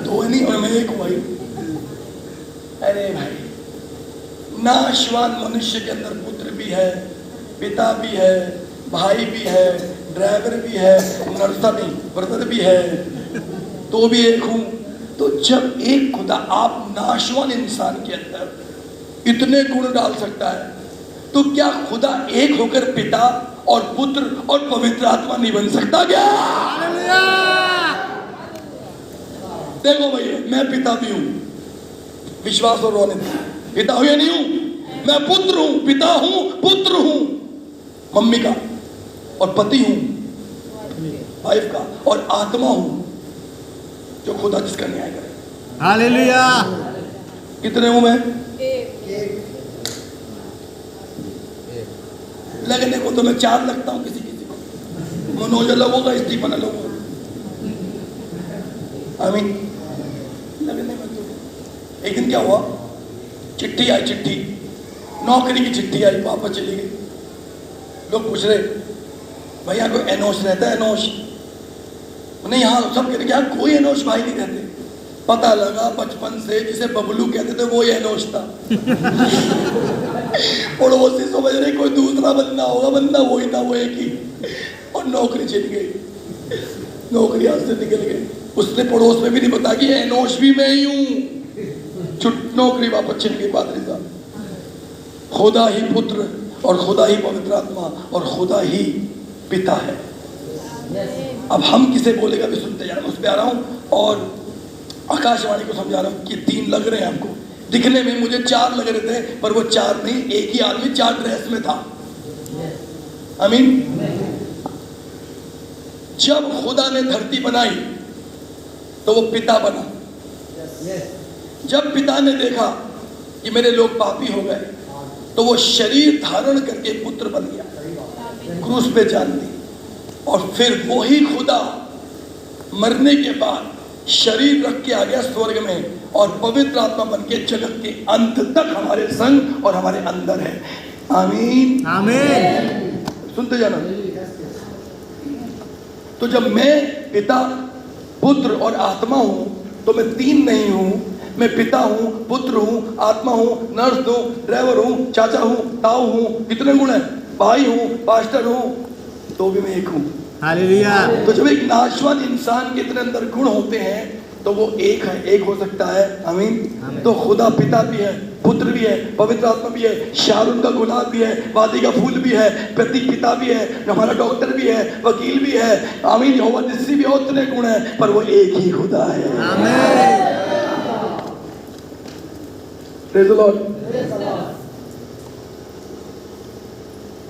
तो है नहीं, और मैं एक हूं भाई। अरे भाई, नाशवान मनुष्य के अंदर पुत्र भी है, पिता भी है, भाई भी है, ड्राइवर भी है, नर्सा भी, ब्रदर भी है, तो भी एक हूं। तो जब एक खुदा आप नाशवान इंसान के अंदर इतने गुण डाल सकता है, तो क्या खुदा एक होकर पिता और पुत्र और पवित्र आत्मा नहीं बन सकता क्या? देखो भैया, मैं पिता भी हूं, विश्वास और रोने दो। पिता हूं या नहीं हूं? मैं पुत्र हूं, पिता हूं, पुत्र हूं, मम्मी का, और पति हूं, वाइफ का, और आत्मा हूं जो खुदा जिसका न्याय करे। हालेलुया। कितने हूं मैं? लगने को तो मैं 4 लगता हूं किसी को। मनोज अलग होगा, स्टीफन अलग होगा। आमीन। लगने में तो एक दिन क्या हुआ, चिट्ठी आई, चिट्ठी, नौकरी की चिट्ठी आई, वापस चली गई। लोग पूछ रहे, भैया कोई एनोश रहता है? एनोश नहीं, यहाँ सब कहते क्या कोई एनोश भाई नहीं रहते। पता लगा बचपन से जिसे बबलू कहते थे वो एनोश था। पड़ोसी समझ रहे कोई दूसरा बंदा होगा, बंदा वही था, वो एक ही। और नौकरी चली गई, नौकरी हाथ से निकल गई। उसने पड़ोस में भी नहीं बता कि एनोश भी मैं ही हूं। नौकरी वापस चली गई। पादरी साहब, खुदा ही पुत्र और खुदा ही पवित्र आत्मा और खुदा ही पिता है। अब हम किसे बोलेगा भी सुनते जा रहे हैं, उस पर आ रहा हूं और आकाशवाणी को समझा रहा हूं कि 3 लग रहे हैं आपको। दिखने में मुझे 4 लग रहे थे, पर वो 4 नहीं, एक ही आदमी 4 ड्रेस में था। आमीन। जब खुदा ने धरती बनाई तो वो पिता बना। जब पिता ने देखा कि मेरे लोग पापी हो गए, तो वो शरीर धारण करके पुत्र बन गया, क्रूस पे जान दी। और फिर वही खुदा मरने के बाद शरीर रख के आ गया स्वर्ग में, और पवित्र आत्मा बन के जगत के अंत तक हमारे संग और हमारे अंदर है। आमीन, आमीन। सुनते जाना। तो जब मैं पिता, पुत्र और आत्मा हूं, तो मैं 3 नहीं हूं। मैं पिता हूं, पुत्र हूं, आत्मा हूं, नर्स हूं, ड्राइवर हूं, चाचा हूं, ताऊ हूं। कितने गुण हैं? भाई हूं, पास्टर हूं, तो भी मैं एक हूं। हालेलुया। तो जब एक नाशवान इंसान के इतने अंदर गुण होते हैं, तो वो एक है, एक हो सकता है। आमीन। तो खुदा पिता भी है, पुत्र भी है, पवित्र आत्मा भी है, शारून का गुलाब भी है, वादी का फूल भी है, प्रतीक पिता भी है, हमारा डॉक्टर भी है, वकील भी है। आमीन। यहोवा निस्सी भी है, उतने गुण है, पर वो एक ही खुदा है। आमीन। Praise the Lord.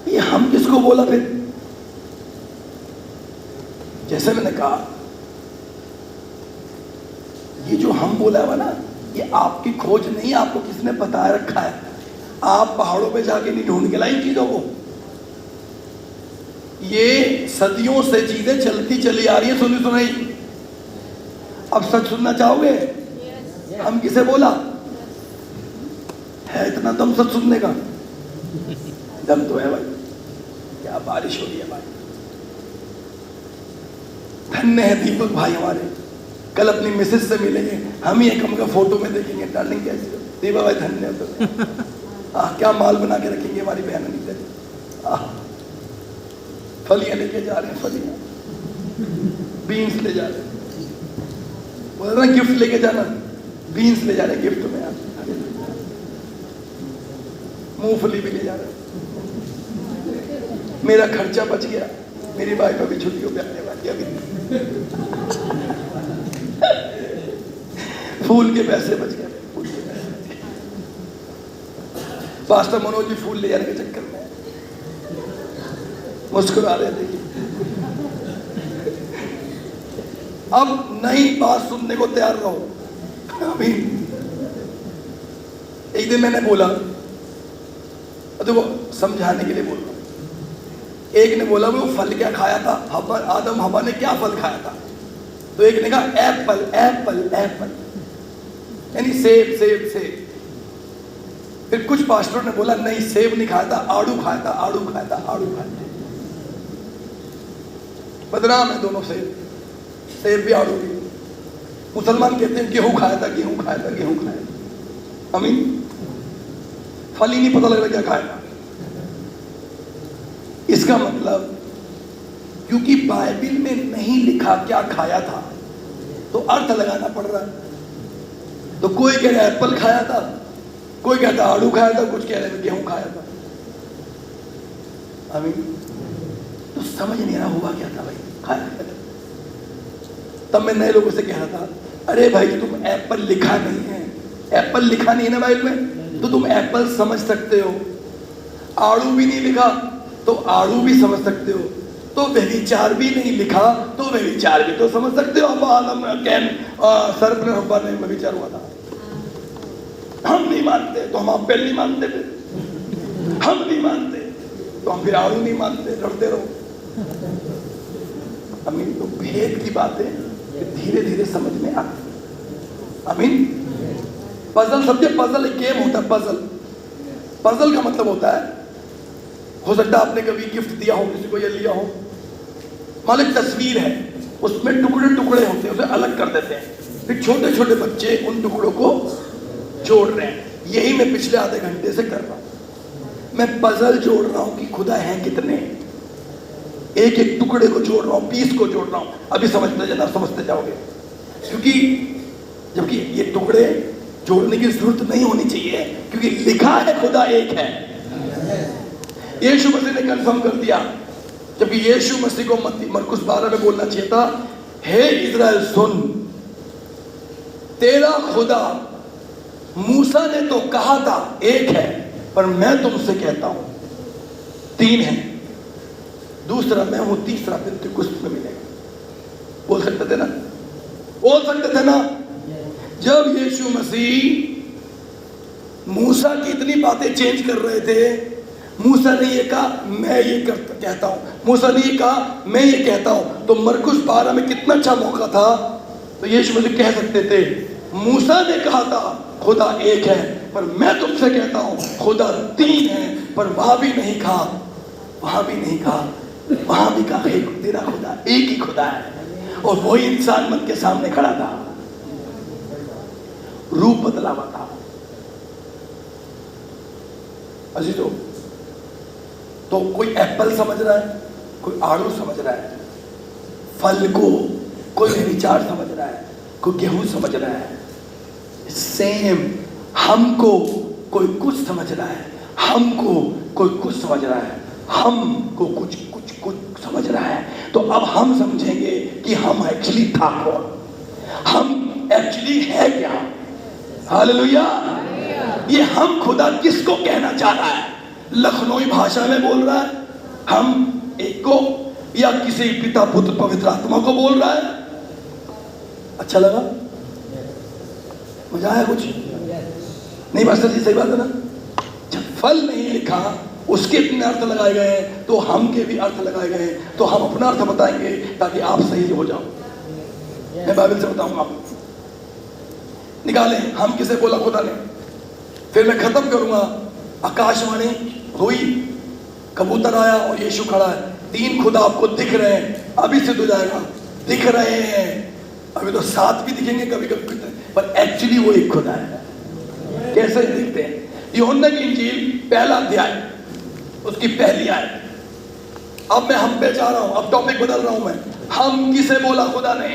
ये हम किसको बोला फिर? जैसे मैंने कहा, ये जो हम बोला है ना, ये आपकी खोज नहीं, आपको किसने बता रखा है। आप पहाड़ों पे जाके नहीं ढूंढ के लाई चीजों को। ये सदियों से चीजें चलती चली आ रही है, सुनी सुनाई। अब सच सुनना चाहोगे? हम किसे बोला है? इतना दम सच सुनने का दम तो है भाई। क्या बारिश हो रही है भाई। धन्य है दीपक भाई हमारे, कल अपनी मिसेज से मिलेंगे, हम ही एक हमका फोटो में देखेंगे, डार्लिंग कैसी हो? दीपक भाई धन्य हो। क्या माल बना के रखेंगे हमारी बहन नहीं। फलियां लेके जा रहे हैं, फलियां, बीन्स ले जा रहे हैं। बोल रहे गिफ्ट लेके जाना, बीन्स ले जा रहे हैं गिफ्ट में। मूंगफली भी ले जा रहे, मेरा खर्चा बच गया, मेरी वाइफ अभी छुट्टियों पे आने वाली अभी, फूल के पैसे बच गए, फूल के पैसे बच गए। पास्टर मनोज जी फूल ले जाने के चक्कर में मुस्कुरा रहे थे। अब नई बात सुनने को तैयार रहो। अभी एक दिन मैंने बोला, देखो समझाने के लिए बोल रहा हूं, एक ने बोला वो फल क्या खाया था, हवा, आदम हवा ने क्या फल खाया था, तो एक ने कहा एप्पल एप्पल एप्पल, यानी सेब सेब सेब। फिर कुछ पास्टरों ने बोला नहीं सेब नहीं खाया था, आड़ू खाया था, आड़ू खाया था, आड़ू खाया था। बदनाम है दोनों सेब भी आड़ू भी। मुसलमान कहते हैं गेहूं खाया था, गेहूं खाया था, गेहूं खाया था। अमीन, फल ही नहीं पता लग रहा क्या खाया था। इसका मतलब क्योंकि बाइबल में नहीं लिखा क्या खाया था, तो अर्थ लगाना पड़ रहा है। तो कोई कह रहा है एप्पल खाया था, कोई कहता आड़ू खाया था, कुछ कह रहे हैं गेहूं खाया था। आमीन। तो समझ नहीं रहा हुआ क्या था भाई, खाया था। तब मैं नए लोगों से कह रहा था, अरे भाई तुम एप्पल लिखा नहीं है, एप्पल लिखा नहीं है ना बाइबल में, तो तुम एप्पल समझ सकते हो। आड़ू भी नहीं लिखा तो आड़ू भी समझ सकते हो। तो व्यभिचार भी नहीं लिखा तो व्यभिचार भी तो समझ सकते हो। अब आदम कैन सर्प ने हव्वा ने व्यभिचार हुआ था, हम नहीं मानते तो हम एप्पल नहीं मानते, फिर हम नहीं मानते तो हम फिर आड़ू नहीं मानते, लड़ते रहो। अमीन। तो भेद की बातें धीरे धीरे समझ में आती। अमीन। पजल समझे, पजल एक गेम होता है। पजल पजल का मतलब होता है, हो सकता है आपने कभी गिफ्ट दिया हो किसी को या लिया हो, मान लो तस्वीर है, उसमें टुकड़े टुकड़े होते हैं, उसे अलग कर देते हैं, फिर छोटे छोटे बच्चे उन टुकड़ों को जोड़ रहे हैं। यही मैं पिछले आधे घंटे से कर रहा हूं। मैं पजल जोड़ रहा हूं कि खुदा है कितने, एक एक टुकड़े को जोड़ रहा हूं, पीस को जोड़ रहा हूं। अभी समझते जाना, समझते जाओगे, क्योंकि जबकि ये टुकड़े जोड़ने की जरूरत नहीं होनी चाहिए, क्योंकि लिखा है खुदा एक है। यीशु मसीह ने कंफर्म कर दिया, जबकि यीशु मसीह को मरकुस 12 में बोलना चाहिए था, हे इज़राइल सुन, तेरा खुदा मूसा ने तो कहा था एक है, पर मैं तुमसे कहता हूं तीन है, दूसरा मैं हूं, तीसरा पेंतिकुस्त में मिलेगा। बोल सकते थे ना, बोल सकते थे ना। जब यीशु मसीह मूसा की इतनी बातें चेंज कर रहे थे, मूसा ने ये कहा मैं ये कहता हूं, मूसा ने ये कहा मैं ये कहता हूं, तो मरकुस 12 में कितना अच्छा मौका था। तो यीशु मसीह कह सकते थे, मूसा ने कहा था खुदा एक है, पर मैं तुमसे कहता हूं खुदा तीन है, पर वहां भी नहीं कहा, वहां भी नहीं कहा, वहां भी कहा एक तेरा खुदा एक ही खुदा है, और वही इंसान मन के सामने खड़ा था, रूप बदला हुआ था। अजीजों, तो कोई एप्पल समझ रहा है, कोई आड़ू समझ रहा है, फल को कोई विचार समझ रहा है, कोई गेहूं समझ रहा है। सेम हमको कोई कुछ समझ रहा है, हमको कोई कुछ समझ रहा है, हमको कुछ कुछ कुछ समझ रहा है। तो अब हम समझेंगे कि हम एक्चुअली था कौन, हम एक्चुअली है क्या। हालेलुया। ये हम खुदा किसको कहना चाह रहा है? लखनऊ भाषा में बोल रहा है हम एक को, या किसी पिता पुत्र पवित्र आत्मा को बोल रहा है? अच्छा लगा? मजा आया? कुछ नहीं मास्टर जी, सही बात है ना। जब फल नहीं लिखा, उसके इतने अर्थ लगाए गए हैं, तो हम के भी अर्थ लगाए गए हैं। तो हम अपना अर्थ बताएंगे ताकि आप सही हो जाओ। मैं बाइबल से बताऊंगा, आप निकालें हम किसे बोला खुदा ने। फिर मैं खत्म करूंगा। आकाशवाणी हुई, कबूतर आया और यीशु खड़ा है। तीन खुदा आपको दिख रहे हैं, अभी सिद्ध हो जाएगा, दिख रहे हैं। अभी तो सात भी दिखेंगे कभी कभी, पर एक्चुअली वो एक खुदा है। कैसे दिखते हैं? यूहन्ना की इंजील पहला अध्याय, उसकी पहली आयत। अब मैं हम पे जा रहा हूं, अब टॉपिक बदल रहा हूं मैं। हम किसे बोला खुदा ने?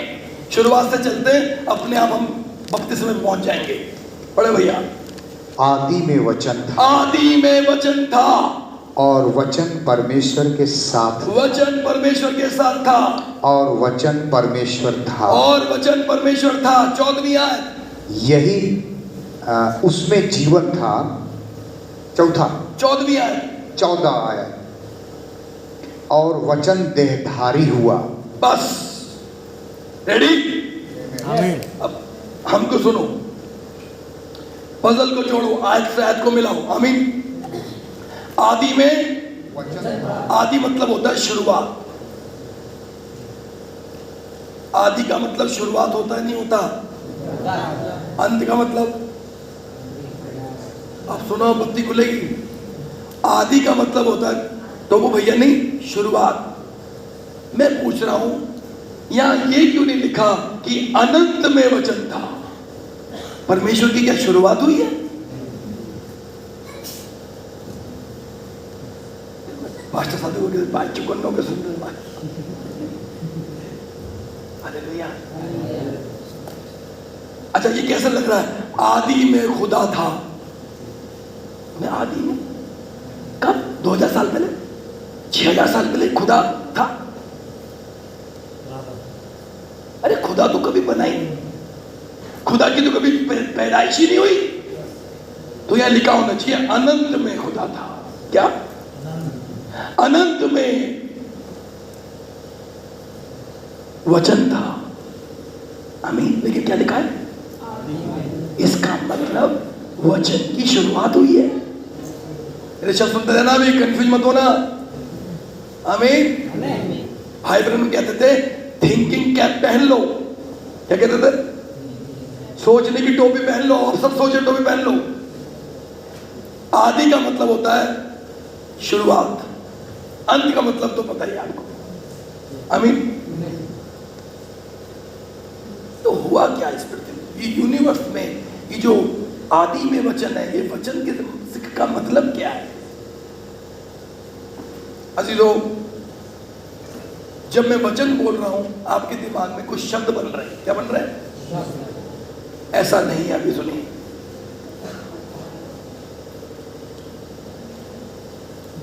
शुरुआत से चलते अपने आप हम बपतिस्मे में पहुंच जाएंगे। पढ़े भैया, आदि में वचन था आदि में वचन था और वचन परमेश्वर के साथ वचन परमेश्वर के साथ था और वचन परमेश्वर था और वचन परमेश्वर था। 14वीं आयत, यही उसमें जीवन था। चौथा 14वीं आयत, 14 आयत, और वचन देहधारी हुआ। बस रेडी। आमीन। अब हमको सुनो, पजल को जोड़ो, आयत से आयत को मिलाओ। आमीन। आदि में आदि मतलब होता है शुरुआत। आदि का मतलब शुरुआत होता है, नहीं होता। अंत का मतलब, अब सुनो, बत्ती खुलेगी। आदि का मतलब होता है तो वो भैया नहीं, शुरुआत। मैं पूछ रहा हूं यहां ये क्यों नहीं लिखा कि अनंत में वचन था? परमेश्वर की क्या शुरुआत हुई है? पास्टर साहब को बात चुकन्नों के सुंदर बात। हालेलुया। अच्छा, ये कैसा लग रहा है? आदि में खुदा था। मैं आदि में कब? 2000 साल पहले, 6000 साल पहले खुदा था। अरे खुदा तो कभी बना ही नहीं, खुदा की तो कभी पैदाइश ही नहीं हुई। तो यह लिखा होना चाहिए अनंत में खुदा था। क्या? अनंत में वचन था। आमीन। लेकिन क्या लिखा है? इसका मतलब वचन की शुरुआत हुई है। मेरे शब्द सुनते रहना, भी कंफ्यूज मत होना। आमीन। भाई बहन कहते थे थिंकिंग कैप पहन लो। क्या कहते थे? सोचने की टोपी पहन लो। आप सब सोचे टोपी पहन लो। आदि का मतलब होता है शुरुआत, अंत का मतलब तो पता ही आपको। आमीन। तो हुआ क्या इस पृथ्वी, ये यूनिवर्स में, ये जो आदि में वचन है, ये वचन के का मतलब क्या है? अजीजों, जब मैं वचन बोल रहा हूं आपके दिमाग में कुछ शब्द बन रहे हैं। क्या बन रहे हैं? ऐसा नहीं है। अभी सुनिए,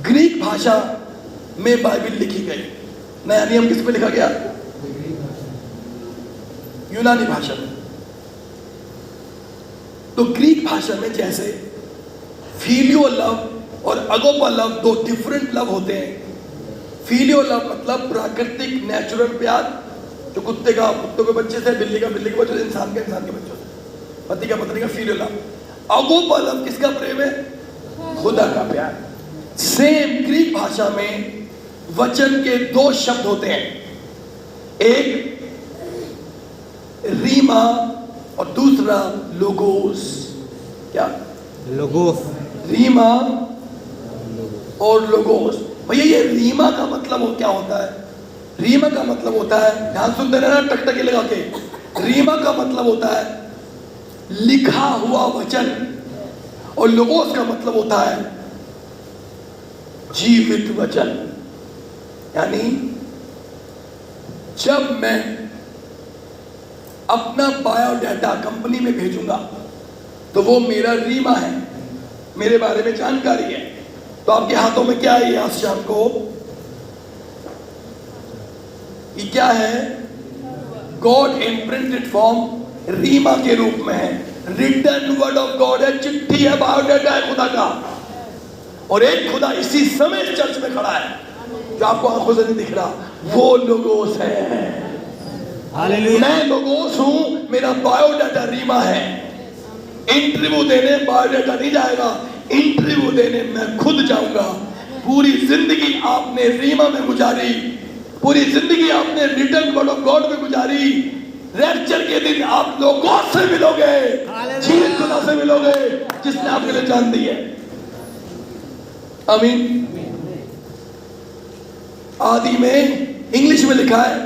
ग्रीक भाषा में बाइबल लिखी गई। नया नियम किस पे लिखा गया? यूनानी भाषा में। तो ग्रीक भाषा में जैसे फीलियो लव और अगोपा लव दो डिफरेंट लव होते हैं। फीलियो लव मतलब प्राकृतिक नेचुरल प्यार, जो कुत्ते का कुत्ते के बच्चे से, बिल्ली का बिल्ली के बच्चे से, इंसान के बच्चों से, पति का पत्नी का फीलियो लव। अगोपा लव किसका प्रेम है? खुदा का प्यार। सेम ग्रीक भाषा में वचन के दो शब्द होते हैं, एक रीमा और दूसरा लोगोस। क्या? लोगोस। रीमा और लोगोस। भैया ये रीमा का मतलब क्या होता है? रीमा का मतलब होता है, ध्यान सुनते रहना टकटकी लगा के, रीमा का मतलब होता है लिखा हुआ वचन, और लोगोस का मतलब होता है जीवित वचन। यानी जब मैं अपना बायोडाटा कंपनी में भेजूंगा तो वो मेरा रीमा है, मेरे बारे में जानकारी है। तो आपके हाथों में क्या है आज शाम को? ये क्या है? गॉड इन प्रिंटेड फॉर्म रीमा के रूप में है, रिटन वर्ड ऑफ गॉड है, चिट्ठी है, बायोडाटा है खुदा का। और एक खुदा इसी समय इस चर्च में खड़ा है जो आपको आंखों से नहीं दिख रहा, वो लोगोस है। हालेलुया। मैं लोगोस हूं, मेरा बायोडाटा रीमा है। इंटरव्यू देने बायोडाटा नहीं जाएगा, इंटरव्यू देने मैं खुद जाऊंगा। पूरी जिंदगी आपने रीमा में गुजारी, पूरी जिंदगी आपने रिटन वर्ड ऑफ गॉड में गुजारी। रैप्चर के दिन आप लोगों से मिलोगे, जीवित खुदा से मिलोगे जिसने आपके लिए जान दी है। आमीन। आदि में इंग्लिश में लिखा है,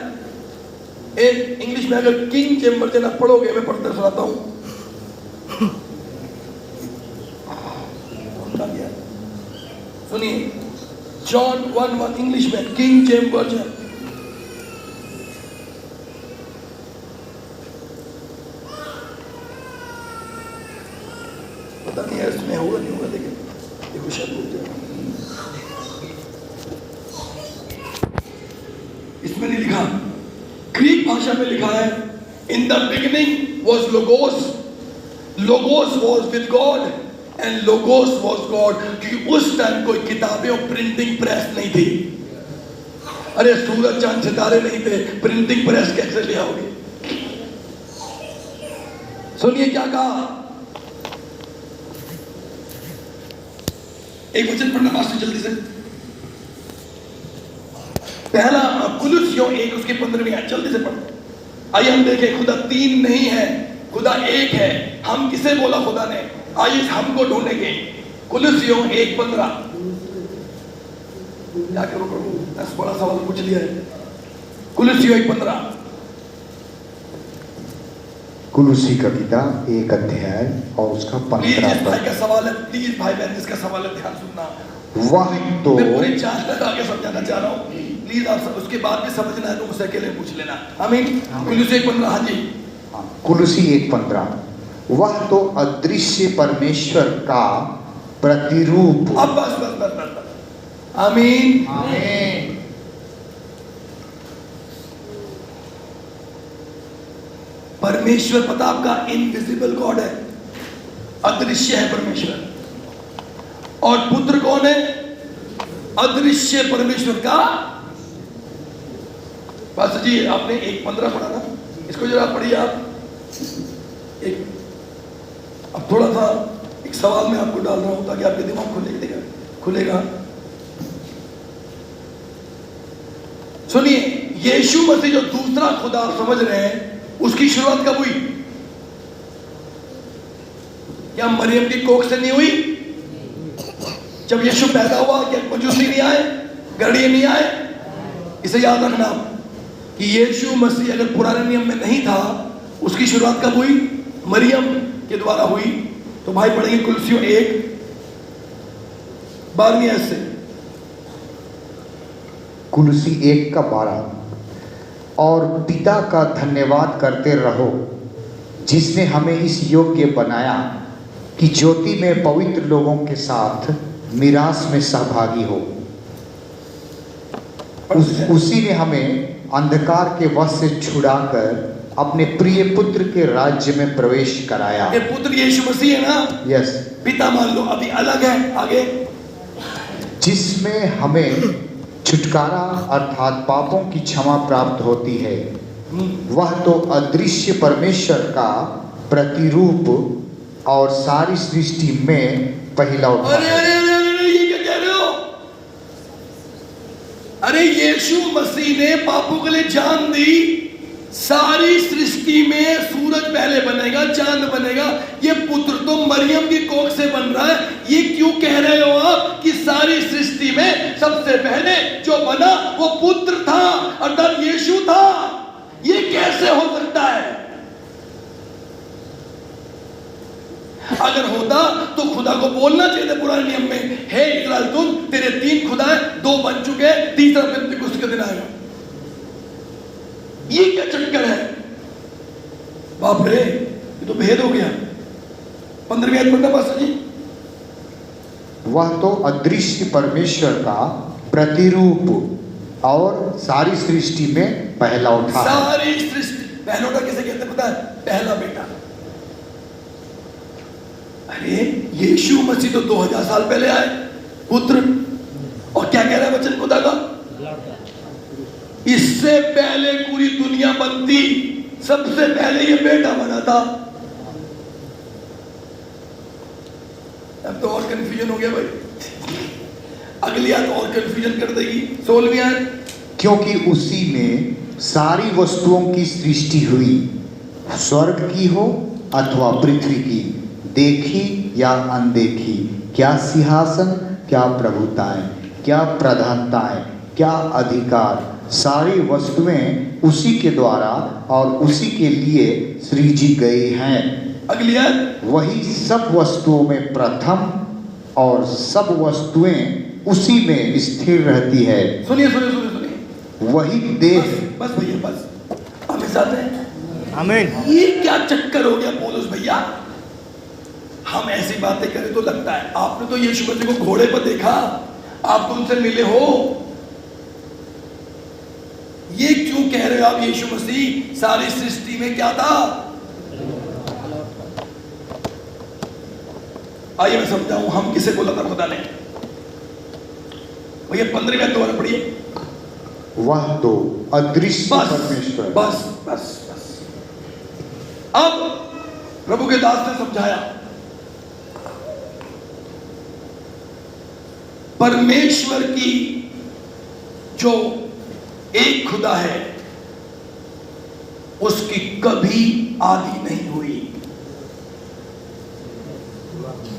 एक इंग्लिश में अगर किंग जेम्स वर्जन आप पढ़ोगे, मैं पढ़ते सुनाता हूं। सुनिए, जॉन 1:1 इंग्लिश में, किंग जेम्स वर्जन। पता नहीं है इसमें होगा नहीं होगा, लेकिन देखो शब्द हो जाए। इसमें नहीं लिखा, ग्रीक भाषा में लिखा है in the beginning was logos, logos was with God and logos was God. क्योंकि उस टाइम कोई किताबें और प्रिंटिंग प्रेस नहीं थी। अरे सूरज चांद सितारे नहीं थे, प्रिंटिंग प्रेस कैसे ले आओगे? सुनिए क्या कहा, एक वचन पढ़ना मास्टर जल्दी से। पहला कुलुस्सियों 1 उसके 15वीं आयत, जल्दी से पढ़ो। आइए हम देखें, खुदा तीन नहीं है, खुदा एक है। हम किसे बोला खुदा ने? आइए हमको ढूंढेंगे। कुलुस्सियों 1:15। क्या करो प्रभु, ऐसा बड़ा सवाल पूछ लिया है। कुलुस्सियों 1:15। कुलुस्सी का किताब 1 अध्याय और उसका 15 भाई का सवाल है, प्लीज भाई बहन जिसका सवाल है ध्यान सुनना। वह तो मैं पूरे 4 तक आगे समझाना चाह रहा हूँ, प्लीज आप सब उसके बाद भी समझना है तो मुझसे अकेले पूछ लेना। आमीन। कुलुस्सी 1:15। हाँ जी, कुलुस्सी 1:15। वह तो अदृश्य परमेश्वर का प्रतिरूप। अब बस। आमीन। आमीन। परमेश्वर पता आपका इनविजिबल गॉड है, अदृश्य है परमेश्वर। और पुत्र कौन है? अदृश्य परमेश्वर का। बस जी आपने 1:15 पढ़ा ना, इसको जरा पढ़िए आप। एक अब थोड़ा सा एक सवाल में आपको डाल रहा हूं ताकि आपके दिमाग खुलेगा। सुनिए, यीशु मसीह जो दूसरा खुदा समझ रहे हैं, उसकी शुरुआत कब हुई? क्या मरियम की कोख से नहीं हुई? जब यीशु पैदा हुआ क्या मजूसी नहीं आए, गड़िए नहीं आए? इसे याद रखना कि यीशु मसीह अगर पुराने नियम में नहीं था, उसकी शुरुआत कब हुई? मरियम के द्वारा हुई। तो भाई पढ़ेंगे कुलुस्सियों 1:12 आयत से। कुलुस्सी 1:12। और पिता का धन्यवाद करते रहो जिसने हमें इस योग्य बनाया कि ज्योति में पवित्र लोगों के साथ मिरास में सहभागी हो। उसी ने हमें अंधकार के वश से छुड़ाकर अपने प्रिय पुत्र के राज्य में प्रवेश कराया। ये पुत्र यीशु मसीह है ना? यस। पिता मान लो, अभी अलग है, आगे। जिसमें हमें छुटकारा अर्थात पापों की क्षमा प्राप्त होती है। वह तो अदृश्य परमेश्वर का प्रतिरूप और सारी सृष्टि में पहला उठा है। अरे ये क्या कह रहे हो? अरे यीशु मसीह ने पापों के लिए जान दी। सारी सृष्टि में सूरज पहले बनेगा, चांद बनेगा। ये पुत्र तो मरियम की कोख से बन रहा है। ये क्यों कह रहे हो आप कि सारी सृष्टि में सबसे पहले जो बना वो पुत्र था, अर्थात यीशु था? ये कैसे हो सकता है? अगर होता तो खुदा को बोलना चाहिए था पुराने नियम में, हे इस्राएल तुम, तेरे 3 खुदा हैं, 2 बन चुके, तीसरा पेंतिकुस्त का दिन आएगा। ये क्या चक्कर है? बाप रे, ये तो भेद हो गया। 15वीं आयत पढ़ना पास्टर जी। वह तो अदृश्य परमेश्वर का प्रतिरूप और सारी सृष्टि में पहला उठा। सारी सृष्टि पहला उठा किसे कहते पता है? पहला बेटा। अरे यीशु मसीह तो 2000 साल पहले आए, पुत्र। और क्या कह रहा है वचन खुदा का? इससे पहले पूरी दुनिया बनती, सबसे पहले ये बेटा बना था। अब तो और कंफ्यूजन हो गया भाई। अगली आयत और कंफ्यूजन कर देगी। 16वीं आयत। क्योंकि उसी में सारी वस्तुओं की सृष्टि हुई, स्वर्ग की हो अथवा पृथ्वी की, देखी या अनदेखी, क्या सिंहासन, क्या प्रभुताएं, क्या प्रधानताएं, क्या अधिकार, सारी वस्तुएं उसी के द्वारा और उसी के लिए सृजी गई हैं। अगली आयत। वही सब वस्तुओं में प्रथम और सब वस्तुएं उसी में स्थिर रहती है। सुनिए सुनिए सुनिए सुनिए, वही देह। बस भैया बस, हमें साथ हैं। आमीन। ये क्या चक्कर हो गया पौलुस भैया? हम ऐसी बातें करें तो लगता है आपने तो यीशु मसीह को घोड़े पर देखा, आप तो उनसे मिले हो, ये क्यों कह रहे हो आप यीशु मसीह सारी सृष्टि में क्या था? आइए मैं समझाऊं हम किसे बोला था खुदा ने। भैया 15वें दोबारा पढ़िए। वह तो अदृश्य बस परमेश्वर। बस बस बस। अब प्रभु के दास ने समझाया, परमेश्वर की जो एक खुदा है उसकी कभी आदि नहीं हुई,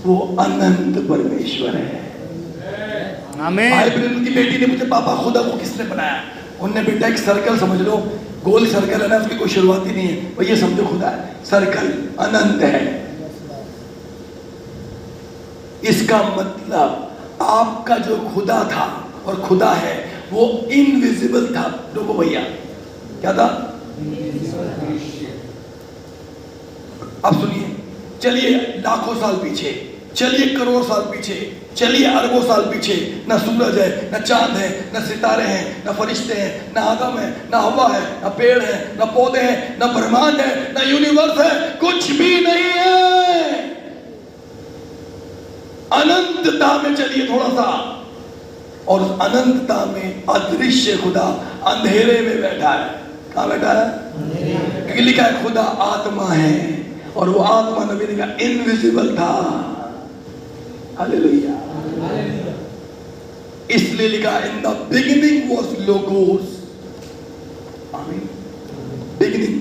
वो अनंत परमेश्वर है। आमीन। भाई ब्रह्म की बेटी ने मुझे पापा खुदा को किसने बनाया? उनने बेटा एक सर्कल समझ लो, गोल सर्कल है ना, उसकी कोई शुरुआत ही नहीं है, वो ये समझो खुदा है, सर्कल अनंत है। इसका मतलब आपका जो खुदा था और खुदा है वो इनविजिबल था। देखो भैया क्या था? अब सुनिए, चलिए लाखों साल पीछे, चलिए करोड़ साल पीछे, चलिए अरबों साल पीछे, ना सूरज है, ना चांद है, ना सितारे हैं, ना फरिश्ते हैं, ना आदम है, ना हवा है, ना पेड़ है, ना पौधे हैं, ना ब्रह्मांड है, ना यूनिवर्स है, कुछ भी नहीं है। अनंतता में चलिए थोड़ा सा, और उस अनंतता में अदृश्य खुदा अंधेरे में बैठा है। कहाँ बैठा है? क्योंकि लिखा है खुदा आत्मा है, और वो आत्मा नबी ने कहा इनविजिबल था। हालेलुया। इसलिए लिखा in the beginning was logos. आमीन। बिगिनिंग,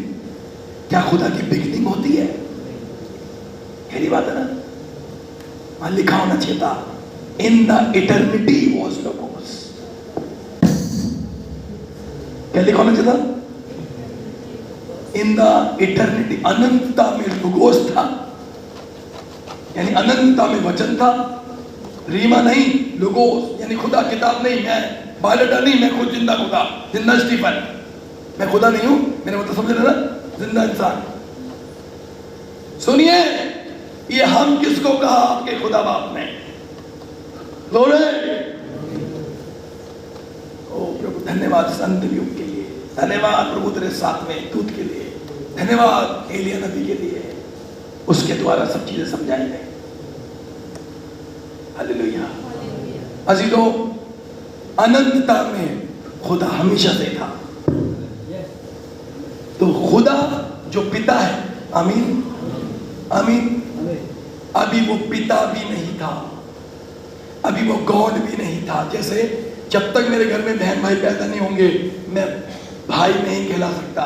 क्या खुदा की बिगिनिंग होती है? यही बात है ना, वहां लिखा होना चाहिए था in the eternity was logos. क्या लिखा होना चाहिए था? इन द इटर्निटी, अनंतता में लोगोस था, यानी अनंतता में वचन था। रीमा नहीं, लोगोस यानी खुदा, किताब नहीं, मैं बायोडाटा नहीं, मैं खुद जिंदा खुदा, जिंदा स्टीफन, मैं खुदा नहीं हूं, मैंने मतलब समझ रहे ना, जिंदा इंसान। सुनिए, ये हम किसको कहा? आपके खुदा बाप ने। लोरे ओ प्रभु, धन्यवाद संत युग के लिए, धन्यवाद प्रभु तेरे सातवें दूत के लिए, धन्यवाद एलिया नबी के लिए, उसके द्वारा सब चीजें समझाई गई। हालेलुया। अजीजों, अनंतता में खुदा हमेशा से था। तो खुदा जो पिता है, आमीन आमीन, अभी वो पिता भी नहीं था, अभी वो गॉड भी नहीं था। जैसे जब तक मेरे घर में बहन भाई पैदा नहीं होंगे मैं भाई नहीं कहला सकता,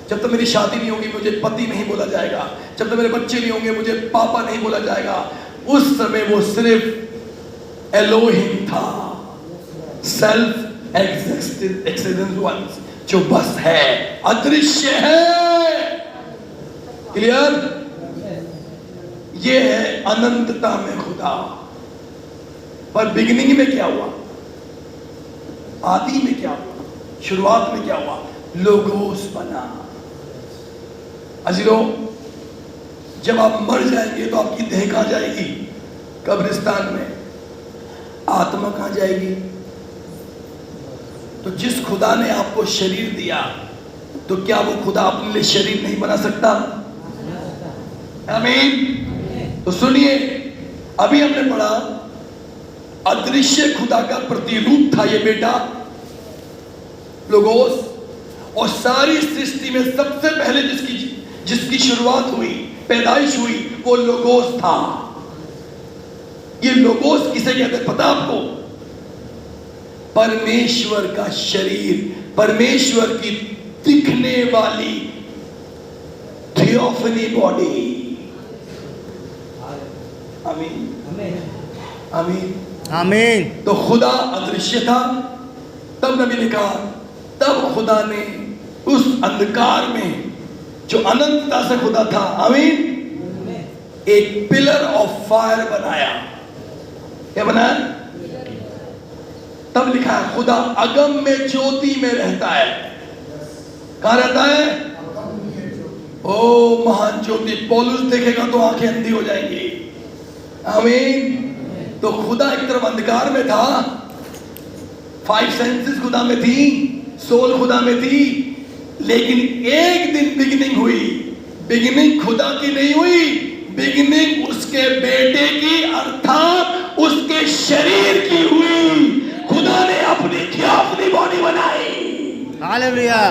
जब तक मेरी शादी नहीं होगी मुझे पति नहीं बोला जाएगा, जब तक मेरे बच्चे नहीं होंगे मुझे पापा नहीं बोला जाएगा। उस समय वो सिर्फ एलोहिम था, सेल्फ एक्सिस्टेंस वंस, जो बस है, अदृश्य है। क्लियर? ये है अनंतता में खुदा। पर बिगिनिंग में क्या हुआ? आदि में क्या हुआ? शुरुआत में क्या हुआ? लोगोस बना। अजीजों, जब आप मर जाएंगे तो आपकी देह कहां जाएगी? कब्रिस्तान में। आत्मा कहां जाएगी? तो जिस खुदा ने आपको शरीर दिया, तो क्या वो खुदा अपने लिए शरीर नहीं बना सकता? आमीन। तो सुनिए, अभी हमने पढ़ा अदृश्य खुदा का प्रतिरूप था ये बेटा लोगोस, और सारी सृष्टि में सबसे पहले जिसकी शुरुआत हुई, पैदाइश हुई, वो लोगोस था। ये लोगोस किसे कहते पता आपको? परमेश्वर का शरीर, परमेश्वर की दिखने वाली थियोफनी बॉडी। आमीन आमीन आमीन। तो खुदा अदृश्य था। तब नबी ने कहा, तब खुदा ने उस अंधकार में जो अनंतता से खुदा था, आमीन, एक पिलर ऑफ फायर बनाया। क्या बनाया? तब लिखा है खुदा अगम में ज्योति में रहता है। कहां रहता है? ओ महान ज्योति। पौलुस देखेगा तो आंखें अंधी हो जाएंगी। आमीन। तो खुदा एक तरफ अंधकार में था, 5 सेंसेस खुदा में थी, सोल खुदा में थी, लेकिन एक दिन बिगिनिंग हुई। बिगिनिंग खुदा की नहीं हुई, बिगिनिंग उसके बेटे की अर्थात उसके शरीर की हुई। खुदा ने अपनी बॉडी बनाई। हालेलुया।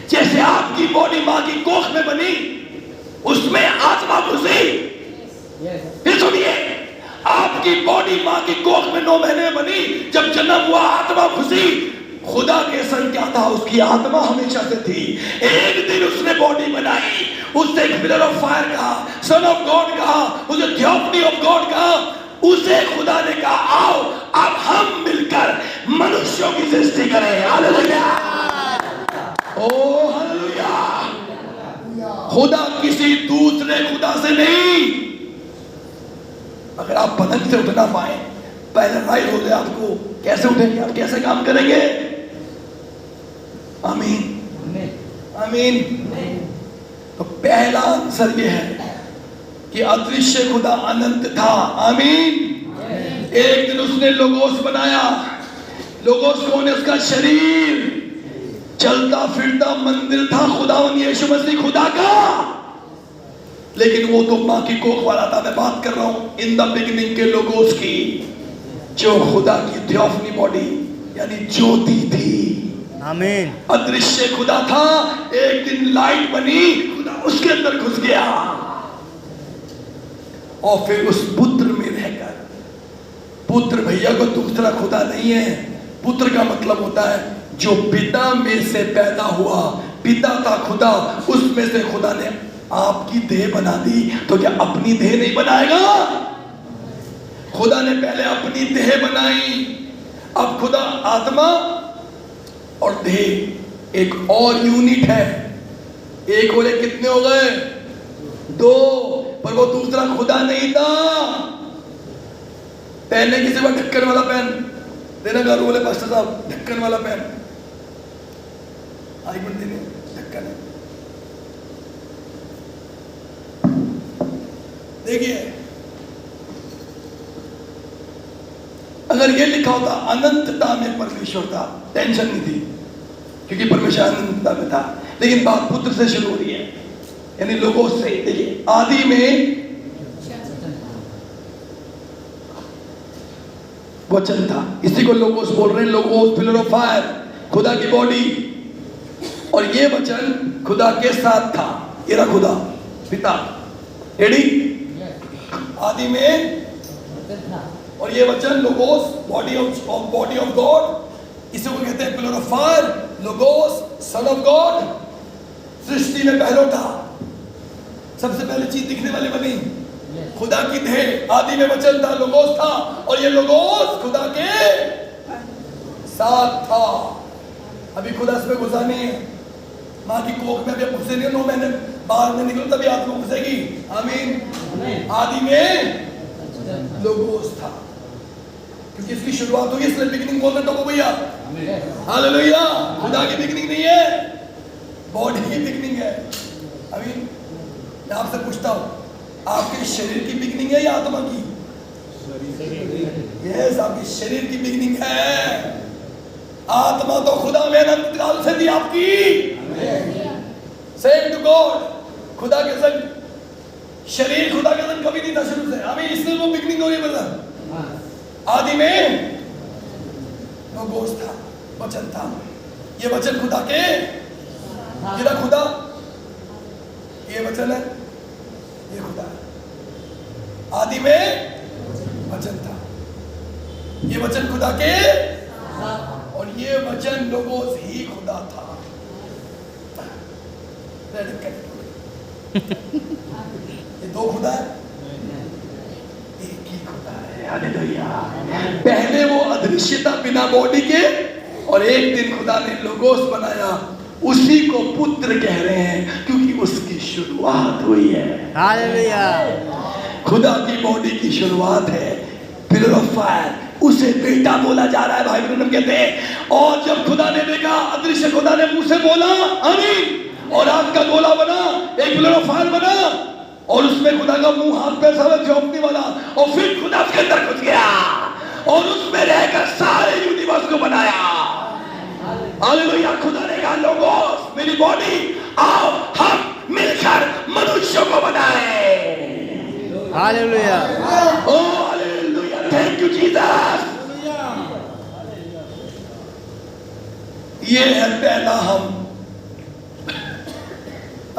जैसे आपकी बॉडी मां की कोख में बनी, उसमें आत्मा घुसी। फिर सुनिए, आपकी बॉडी मां की कोख में 9 महीने में बनी, जब जन्म हुआ आत्मा घुसी। खुदा के संग क्या था? उसकी आत्मा हमेशा से थी। एक दिन उसने बॉडी बनाई, उससे एक पिलर ऑफ फायर कहा, सन ऑफ गॉड कहा, उसे थियोफनी ऑफ गॉड कहा। उसे खुदा ने कहा, आओ अब हम मिलकर मनुष्यों की सृष्टि करें। Hallelujah, O hallelujah. खुदा किसी दूसरे खुदा से नहीं। अगर आप पलंग से उठ ना पाए, पैरालाइज हो जाए आपको, कैसे उठेंगे आप? कैसे काम करेंगे? आमीन, आमीन। तो पहला आंसर यह है कि अदृश्य खुदा अनंत था। आमीन। एक दिन उसने लोगोस बनाया। लोगोस कौन है? उसका शरीर। चलता फिरता मंदिर था खुदावन यीशु मसीह खुदा का, लेकिन वो तो मां की कोख वाला था। मैं बात कर रहा हूं इन द बिगिनिंग के लोगोस की, जो खुदा की थियोफनी बॉडी यानी ज्योति थी। आमीन। अदृश्य खुदा था, एक दिन लाइट बनी, खुदा उसके अंदर घुस गया और फिर उस पुत्र में रहकर, पुत्र भैया को दूसरा खुदा नहीं है। पुत्र का मतलब होता है जो पिता में से पैदा हुआ। पिता था खुदा, उसमें से खुदा ने आपकी देह बना दी, तो क्या अपनी देह नहीं बनाएगा? खुदा ने पहले अपनी देह बनाई, अब खुदा आत्मा और देह एक और यूनिट है। एक और एक कितने हो गए? 2। पर वो दूसरा खुदा नहीं था। पहनने किसी बार ढक्कन वाला पेन देना, गारू बोले पास्टर साहब ढक्कन वाला पेन, आई मिनट देने ढक्कन है। देखिए, अगर ये लिखा होता अनंतता में परमेश्वर था, टेंशन नहीं थी, क्योंकि परमेश्वर अनंतता में था। लेकिन बात पुत्र से शुरू हो रही है, यानी लोगों से। देखिए, आदि में वचन था, इसी को लोगोस बोल रहे हैं। लोगोस पिलर ऑफ फायर, खुदा की बॉडी, और ये वचन खुदा के साथ था। ये रहा खुदा पिता, रेडी? आदि में, और ये वचन लोगोस, बॉडी ऑफ गॉड, इसी को कहते हैं pillar of fire. Logos son of God, सृष्टि में पहले था, सबसे पहले चीज दिखने वाली बनी, खुदा की देह। आदि में वचन था, लोगोस था, और ये लोगोस खुदा के साथ था। अभी खुदा इसमें घुसा नहीं है, मां की कोख में अभी घुसे नहीं। 9 महीने बाहर में निकलो तभी आत्मा घुसेगी। आमीन। आदि में लोगोस था, क्योंकि इसकी शुरुआत होगी, इसलिए बिगिनिंग बोल रहे तो भैया। हालेलुया। खुदा की बिगिनिंग नहीं है, बॉडी की बिगिनिंग है। अभी मैं आपसे पूछता हूं, आपके शरीर की बिगिनिंग है या आत्मा की? यस, आपके शरीर की बिगिनिंग है। आत्मा तो खुदा में अनंत काल से थी आपकी। सेम टू गॉड, खुदा के संग शरीर खुदा के संग कभी नहीं था शुरू से। अभी इसलिए वो बिगिनिंग हो रही है ब्रदर। आदि में लोगोस था, वचन था, ये वचन खुदा के, ये ना खुदा, ये वचन है, ये खुदा है। आदि में वचन था, ये वचन खुदा के, और ये वचन लोगोस ही खुदा था। ये 2 खुदा है, एक ही खुदा है। हालेलुया। पहले वो अदृश्य था बिना बॉडी के, और एक दिन खुदा ने लोगोस बनाया, उसी को पुत्र कह रहे हैं, क्योंकि उसकी शुरुआत हुई है। हालेलुया। खुदा की बॉडी की शुरुआत है, पिलर ऑफ फायर, उसे बेटा बोला जा रहा है। भाई ब्रनम कहते हैं, और जब खुदा ने देखा, अदृश्य खुदा ने मुंह से बोला आमीन, और आग का गोला बना, एक पिलर ऑफ फायर बना, और उसमें खुदा का मुंह हाथ पे सब झोंकने वाला, और फिर खुदा उसके अंदर घुस गया और उसमें रहकर सारे यूनिवर्स को बनाया। हालेलुया। खुदा ने कहा लोगोस मेरी बॉडी, आओ हम मिलकर मनुष्यों को बनाए। Hallelujah. O hallelujah, thank you Jesus. ये है पहला हम।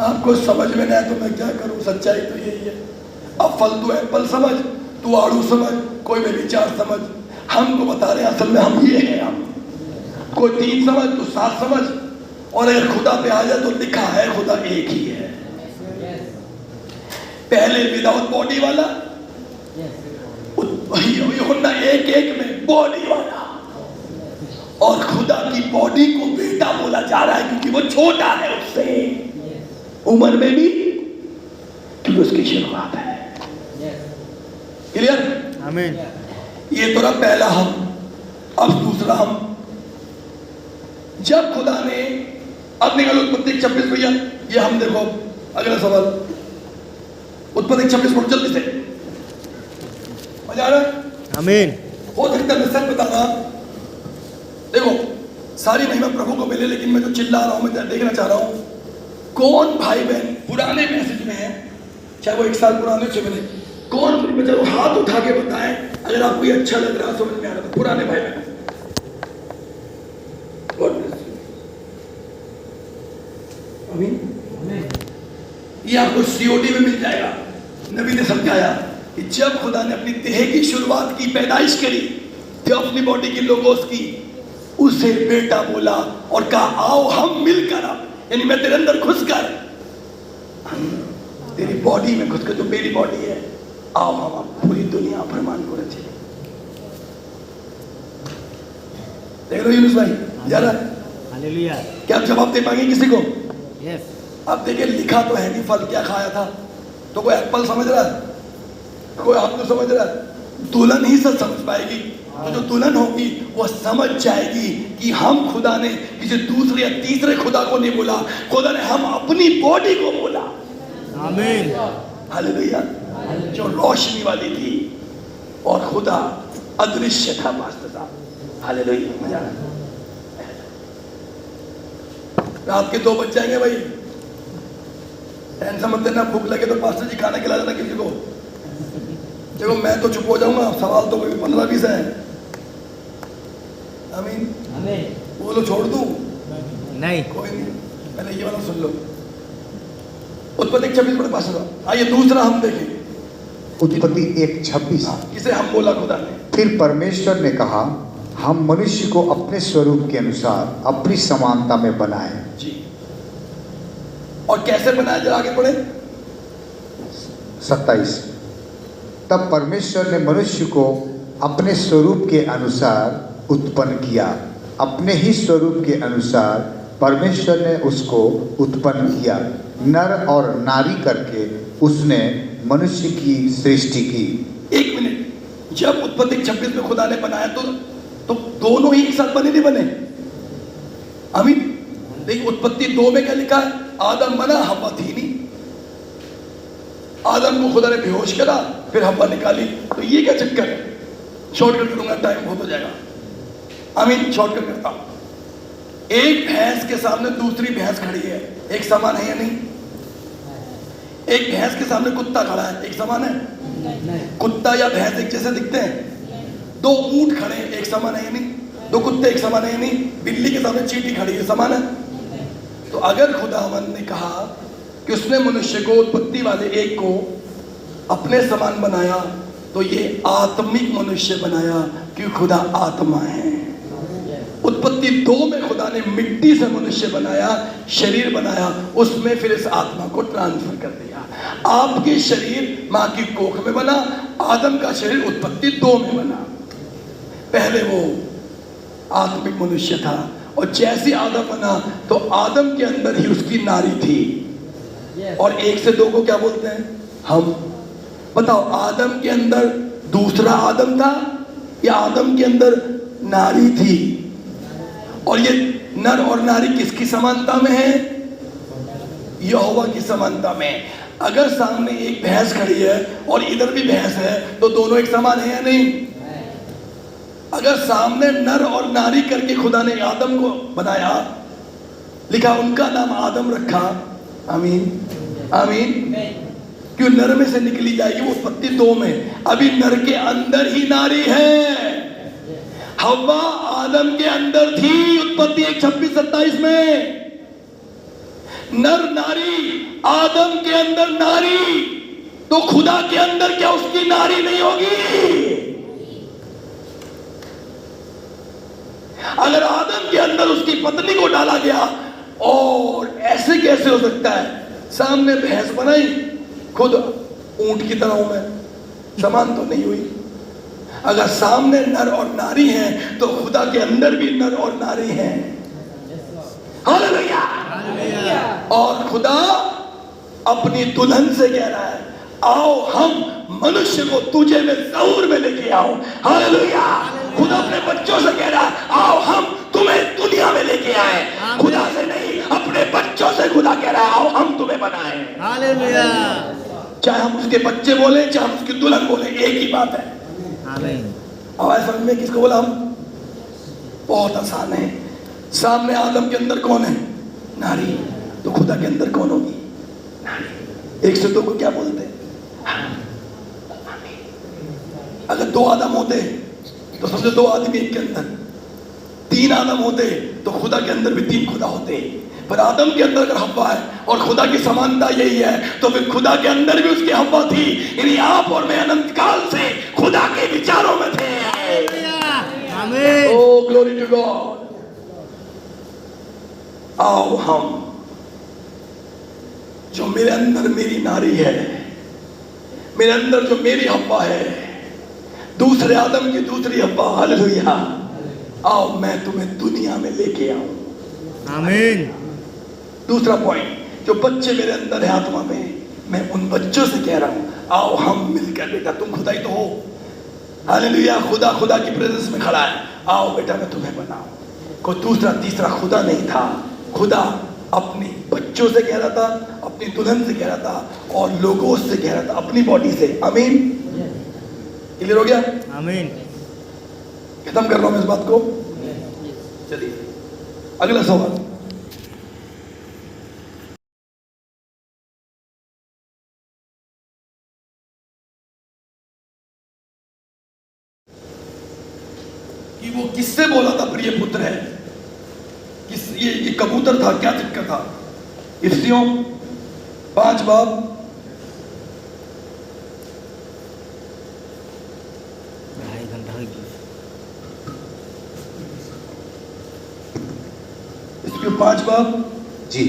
आपको समझ में नहीं आया तो मैं क्या करूं, सच्चाई तो यही है। अब फल तू एप्पल समझ, तू आड़ू समझ, कोई भी विचार समझ, हमको बता रहे हैं असल में हम ये हैं। हम कोई 3 समझ, तू 7 समझ, और अगर खुदा पे आ जाए तो लिखा है खुदा एक ही है। पहले विदाउट बॉडी वाला, यूहन्ना 1:1 में बॉडी वाला, और खुदा की बॉडी को बेटा बोला जा रहा है क्योंकि वो छोटा है उससे, उम्र में भी, क्योंकि उसकी शुरुआत है। क्लियर? आमीन। ये तो रहा पहला हम। अब दूसरा हम। जब खुदा ने, अब निकल उत्पत्ति 26 भैया, ये हम देखो अगला सवाल, उत्पत्ति 26 पढ़ो जल्दी से, मजा आ रहा है? आमीन। हो सकता है मैं सच बता रहा, देखो सारी महिमा प्रभु को मिले, लेकिन मैं जो चिल्ला रहा हूं, मैं देखना चाह रहा हूं कौन भाई बहन पुराने मैसेज में है, चाहे वो 1 साल पुराने से मिले, कौन चलो हाथ उठा के बताएं अगर आपको ये अच्छा लग रहा, समझ में आ रहा, तो पुराने भाई बहन। ये आपको सीओडी में मिल जाएगा। नबी ने समझाया कि जब खुदा ने अपनी देह की शुरुआत की, पैदाइश करी, जो अपनी बॉडी की लोगोस की, उसे बेटा बोला और कहा आओ हम मिलकर, यानी मैं तेरे अंदर घुसकर, तेरी बॉडी में घुसकर जो मेरी बॉडी है, आओ हम पूरी दुनिया ब्रह्मांड को रचे। देख लो यूनुस भाई जा रहा है। हालेलुया। क्या आप जवाब दे पाएंगे किसी को? यस। अब देखिए लिखा तो है नहीं फल क्या खाया था, तो कोई एप्पल समझ रहा है, कोई आप तो समझ रहा है, दुल्हन ही सब समझ पाएगी। तो जो दुल्हन होगी वो समझ जाएगी कि हम खुदा ने किसी दूसरे या तीसरे खुदा को नहीं बोला, खुदा ने हम अपनी बॉडी को बोला। आमीन। हालेलुया। जो रोशनी वाली थी और खुदा अदृश्य था, वास्तव था। हालेलुया। मजा आ रहा? रात के 2 बज जाएंगे भाई, टेंशन मत लेना, भूख लगे तो पास्टर जी खाना खिला देना किसी को। देखो मैं तो चुप हो जाऊंगा, सवाल तो कोई 15-20 है। आमीन। बोलो छोड़ दूं? नहीं। कोई नहीं, पहले ये वाला सुन लो। उत्पत्ति 26 बड़े पास। आइए दूसरा हम देखें। उत्पत्ति 1:26। किसे हम बोला खुदा ने? फिर परमेश्वर ने कहा हम मनुष्य को अपने स्वरूप के अनुसार अपनी समानता में बनाए। जी। और कैसे बनाया, जरा आगे पढ़े। 27। तब परमेश्वर ने मनुष्य को अपने स्वरूप के अनुसार उत्पन्न किया, अपने ही स्वरूप के अनुसार परमेश्वर ने उसको उत्पन्न किया, नर और नारी करके उसने मनुष्य की सृष्टि की। 1 मिनट, जब उत्पत्ति 26 में खुदा ने बनाया तो दोनों ही एक साथ बने नहीं बने? अमीन। देखिए उत्पत्ति 2 में क्या लिखा है? आदम बना, हव्वा थी नहीं। आदम को खुदा ने बेहोश करा, फिर हव्वा निकाली। तो ये क्या चक्कर है? शॉर्टकट करूंगा, टाइम बहुत हो जाएगा। आमीन। शॉर्टकट करता हूं। एक भैंस के सामने दूसरी भैंस खड़ी है, एक समान है या नहीं? एक भैंस के सामने कुत्ता खड़ा है, एक समान है? कुत्ता या भैंस एक जैसे दिखते हैं? 2 ऊंट खड़े हैं, एक समान है या नहीं? 2 कुत्ते एक समान है या नहीं? बिल्ली के सामने चींटी खड़ी है, समान है? तो अगर खुदावंद ने कहा कि उसने मनुष्य को, उत्पत्ति वाले एक को अपने समान बनाया, तो ये आत्मिक मनुष्य बनाया, क्योंकि खुदा आत्मा है। उत्पत्ति 2 में खुदा ने मिट्टी से मनुष्य बनाया, शरीर बनाया, उसमें फिर इस आत्मा को ट्रांसफर कर दिया। आपके शरीर माँ की कोख में बना, आदम का शरीर उत्पत्ति 2 में बना। पहले वो आत्मिक मनुष्य था, और जैसे आदम बना तो आदम के अंदर ही उसकी नारी थी। और 1 से 2 को क्या बोलते हैं? हम। बताओ, आदम के अंदर दूसरा आदम था या आदम के अंदर नारी थी? और ये नर और नारी किसकी समानता में है? यहोवा की समानता में। अगर सामने एक भैंस खड़ी है और इधर भी भैंस है तो दोनों एक समान है या नहीं? अगर सामने नर और नारी करके खुदा ने आदम को बनाया, लिखा उनका नाम आदम रखा, आमीन आमीन, क्यों नर में से निकली जाएगी वो उत्पत्ति 2 में। अभी नर के अंदर ही नारी है, हव्वा आदम के अंदर थी उत्पत्ति 1:26-27 में। नर नारी, आदम के अंदर नारी, तो खुदा के अंदर क्या उसकी नारी नहीं होगी? अगर आदम के अंदर उसकी पत्नी को डाला गया, और ऐसे कैसे हो सकता है? सामने भैंस बनाई, खुद ऊंट की तरह हूं मैं, समान तो नहीं हुई। अगर सामने नर और नारी हैं तो खुदा के अंदर भी नर और नारी हैं। हालेलुया। और खुदा अपनी दुल्हन से कह रहा है, आओ हम मनुष्य को तुझे में ज़हूर में लेके आओ। हालेलुया। खुदा अपने बच्चों से कह रहा है, आओ हम तुम्हें दुनिया में लेके आए। खुदा से नहीं, अपने बच्चों से खुदा कह रहा है, आओ हम तुम्हें बनाए। हालेलुया। चाहे हम उसके बच्चे बोले, चाहे हम उसकी दुल्हन बोले, एक ही बात है। आमीन। आवाज समझ में किसको बोला हम? बहुत आसान है। सामने आदम के अंदर कौन है? नारी। तो खुदा के अंदर कौन होगी? नारी। 1 से 2 को क्या बोलते हैं? अगर 2 आदम होते तो समझो 2 आदमी एक के अंदर, 3 आदम होते तो खुदा के अंदर भी 3 खुदा होते। पर आदम के अंदर अगर हव्वा है और खुदा की समानता यही है, तो फिर खुदा के अंदर भी उसकी हव्वा थी। यानी आप और मैं अनंत काल से खुदा के विचारों में थे। आमीन। ओह ग्लोरी टू गॉड। आओ हम, जो मेरे अंदर मेरी नारी है, मेरे अंदर जो मेरी हव्वा है, दूसरे आदम की दूसरी हव्वा, हालेलुया, आओ मैं तुम्हें दुनिया में लेके आऊं। आमीन। दूसरा पॉइंट, जो बच्चे मेरे अंदर है आत्मा में, मैं उन बच्चों से कह रहा हूं, आओ हम मिलकर, बेटा तुम खुदा ही तो हो। हालेलुया। खुदा खुदा की प्रेजेंस में खड़ा है, आओ बेटा मैं तुम्हें बनाऊं। कोई दूसरा तीसरा खुदा नहीं था। खुदा अपनी बच्चों से कह रहा था, अपनी दुल्हन से कह रहा था, और लोगोस से कह रहा था, अपनी बॉडी से। आमीन। क्लियर हो गया? आमीन। खत्म कर रहा हूं मैं इस बात को। चलिए अगला सवाल। कि वो किससे बोला था प्रिय पुत्र है? किस ये कबूतर था, क्या चक्कर था? इफ्सियों 5 बाब 2.5 घंटा हो गया। इफ्सियों 5 बाब जी।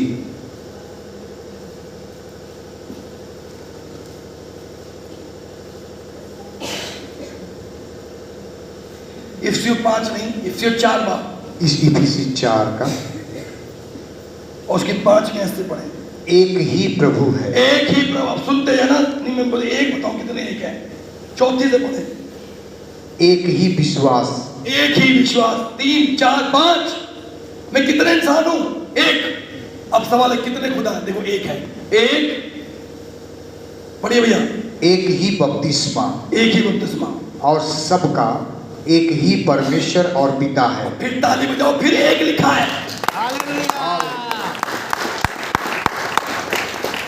इफ्सियों 5 नहीं, इफ्सियों 4 बाब, इस इफिसी 4 का और उसके 5 के ऐसे पढ़े। एक ही प्रभु है। एक ही प्रभु। आप सुनते हैं ना? नहीं मैं बोले एक बताऊं कितने एक है। 34 से पढ़े। एक ही विश्वास। एक ही विश्वास। 3 4 5 मैं कितने इंसान हूं? एक। अब सवाल है कितने खुदा? देखो एक है। एक, पढ़िए भैया। एक ही बपतिस्मा। एक ही बपतिस्मा। और सबका एक ही परमेश्वर और पिता है। फिर ताली बजाओ, फिर एक लिखा है।